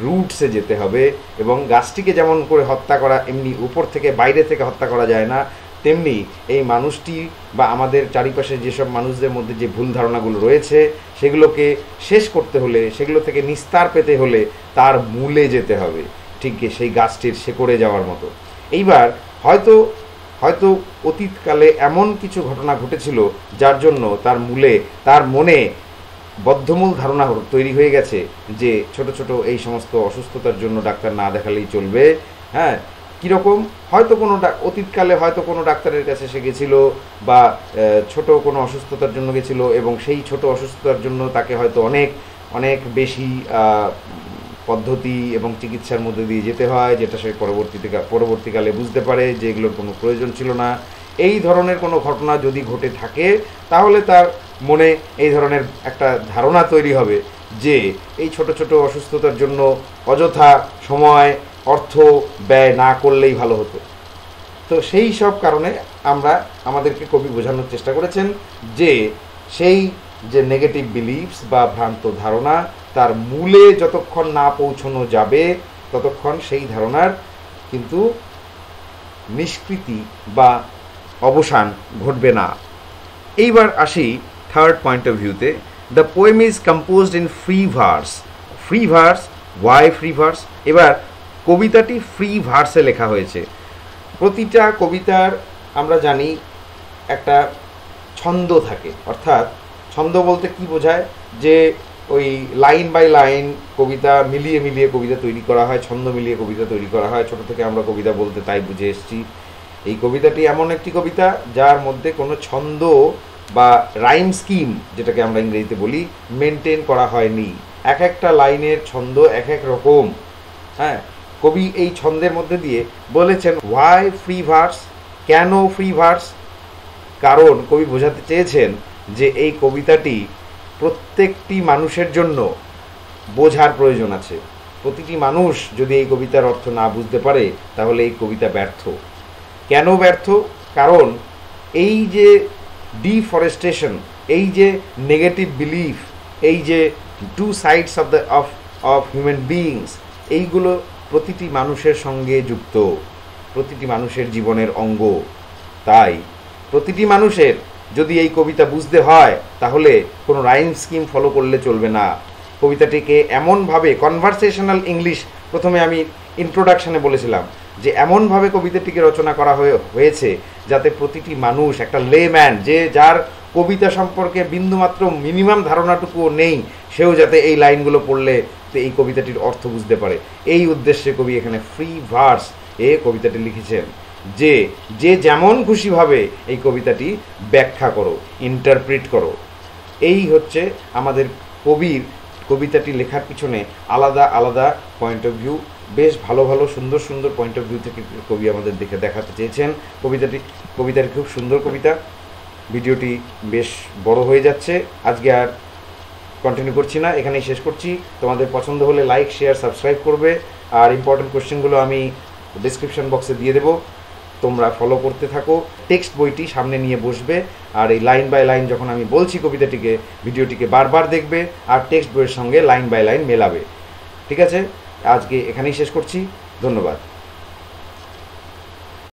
রুটসে যেতে হবে। এবং গাছটিকে যেমন করে হত্যা করা এমনি উপর থেকে বাইরে থেকে হত্যা করা যায় না, তেমনি এই মানুষটি বা আমাদের চারিপাশে যেসব মানুষদের মধ্যে যে ভুল ধারণাগুলো রয়েছে সেগুলোকে শেষ করতে হলে, সেগুলো থেকে নিস্তার পেতে হলে তার মূলে যেতে হবে, ঠিক সেই গাছটির শেকড়ে যাওয়ার মতো। এইবার হয়তো হয়তো অতীতকালে এমন কিছু ঘটনা ঘটেছিল যার জন্য তার মূলে, তার মনে বদ্ধমূল ধারণা তৈরি হয়ে গেছে যে ছোট ছোট এই সমস্ত অসুস্থতার জন্য ডাক্তার না দেখালেই চলবে। হ্যাঁ, কীরকম? হয়তো কোনো অতীতকালে হয়তো কোনো ডাক্তারের কাছে সে গেছিলো বা ছোট কোনো অসুস্থতার জন্য গেছিলো এবং সেই ছোট অসুস্থতার জন্য তাকে হয়তো অনেক অনেক বেশি পদ্ধতি এবং চিকিৎসার মধ্যে দিয়ে যেতে হয়, যেটা সে পরবর্তীকালে বুঝতে পারে যে এগুলোর কোনো প্রয়োজন ছিল না। এই ধরনের কোনো ঘটনা যদি ঘটে থাকে তাহলে তার মনে এই ধরনের একটা ধারণা তৈরি হবে যে এই ছোট ছোট অসুস্থতার জন্য অযথা সময় অর্থ ব্যয় না করলেই ভালো হতো। তো সেই সব কারণে আমাদেরকে কবি বোঝানোর চেষ্টা করেছেন যে সেই যে নেগেটিভ বিলিভস বা ভ্রান্ত ধারণা, তার মূলে যতক্ষণ না পৌঁছানো যাবে ততক্ষণ সেই ধারণার কিন্তু নিষ্কৃতি বা অবসান ঘটবে না। এইবার আসি থার্ড পয়েন্ট অফ ভিউতে। The poem is composed in free verse. Free verse, why free verse? এবার কবিতাটি ফ্রি ভার্সে লেখা হয়েছে। প্রতিটা কবিতার আমরা জানি একটা ছন্দ থাকে, অর্থাৎ ছন্দ বলতে কি বোঝায় যে ওই লাইন বাই লাইন কবিতা মিলিয়ে মিলিয়ে কবিতা তৈরি করা হয়, ছন্দ মিলিয়ে কবিতা তৈরি করা হয়। ছোট থেকে আমরা কবিতা বলতে তাই বুঝে এসেছি। এই কবিতাটি এমন একটি কবিতা যার মধ্যে কোনো ছন্দ বা রাইম স্কিম, যেটাকে আমরা ইংরেজিতে বলি, মেনটেন করা হয়নি। এক একটা লাইনের ছন্দ এক এক রকম। হ্যাঁ, কবি এই ছন্দের মধ্যে দিয়ে বলেছেন ওয়াই ফ্রি ভার্স, কেন ফ্রি ভার্স? কারণ কবি বোঝাতে চেয়েছেন যে এই কবিতাটি প্রত্যেকটি মানুষের জন্য বোঝার প্রয়োজন আছে। প্রতিটি মানুষ যদি এই কবিতার অর্থ না বুঝতে পারে তাহলে এই কবিতা ব্যর্থ। কেন ব্যর্থ? কারণ এই যে ডিফরেস্টেশন, এই যে নেগেটিভ বিলিফ, এই যে two sides of human beings, এইগুলো প্রতিটি মানুষের সঙ্গে যুক্ত, প্রতিটি মানুষের জীবনের অঙ্গ। তাই প্রতিটি মানুষের যদি এই কবিতা বুঝতে হয় তাহলে কোনো রাইম স্কিম ফলো করলে চলবে না। কবিতাটিকে এমনভাবে কনভারসেশনাল ইংলিশ, প্রথমে আমি ইন্ট্রোডাকশানে বলেছিলাম যে এমনভাবে কবিতাটিকে রচনা করা হয়েছে যাতে প্রতিটি মানুষ, একটা লেম্যান, যে যার কবিতা সম্পর্কে বিন্দুমাত্র মিনিমাম ধারণাটুকুও নেই, সেও যাতে এই লাইনগুলো পড়লে এই কবিতাটির অর্থ বুঝতে পারে। এই উদ্দেশ্যে কবি এখানে ফ্রি ভার্স এ কবিতাটি লিখেছেন যে যে যেমন খুশিভাবে এই কবিতাটি ব্যাখ্যা করো, ইন্টারপ্রিট করো। এই হচ্ছে আমাদের কবির কবিতাটি লেখার পিছনে আলাদা আলাদা পয়েন্ট অফ ভিউ, বেশ ভালো ভালো সুন্দর সুন্দর পয়েন্ট অফ ভিউ থেকে কবি আমাদের দেখাতে চেয়েছেন। কবিতাটি খুব সুন্দর কবিতা। ভিডিওটি বেশ বড় হয়ে যাচ্ছে, আজকে আর কন্টিনিউ করছি না, এখানেই শেষ করছি। তোমাদের পছন্দ হলে লাইক, শেয়ার, সাবস্ক্রাইব করবে। আর ইম্পর্টেন্ট কোশ্চেনগুলো আমি ডিসক্রিপশন বক্সে দিয়ে দেবো, তোমরা ফলো করতে থাকো। টেক্সট বইটি সামনে নিয়ে বসবে আর এই লাইন বাই লাইন যখন আমি বলছি কবিতাটিকে, ভিডিওটিকে বারবার দেখবে আর টেক্সট বইয়ের সঙ্গে লাইন বাই লাইন মেলাবে। ঠিক আছে, আজকে এখানেই শেষ করছি। ধন্যবাদ।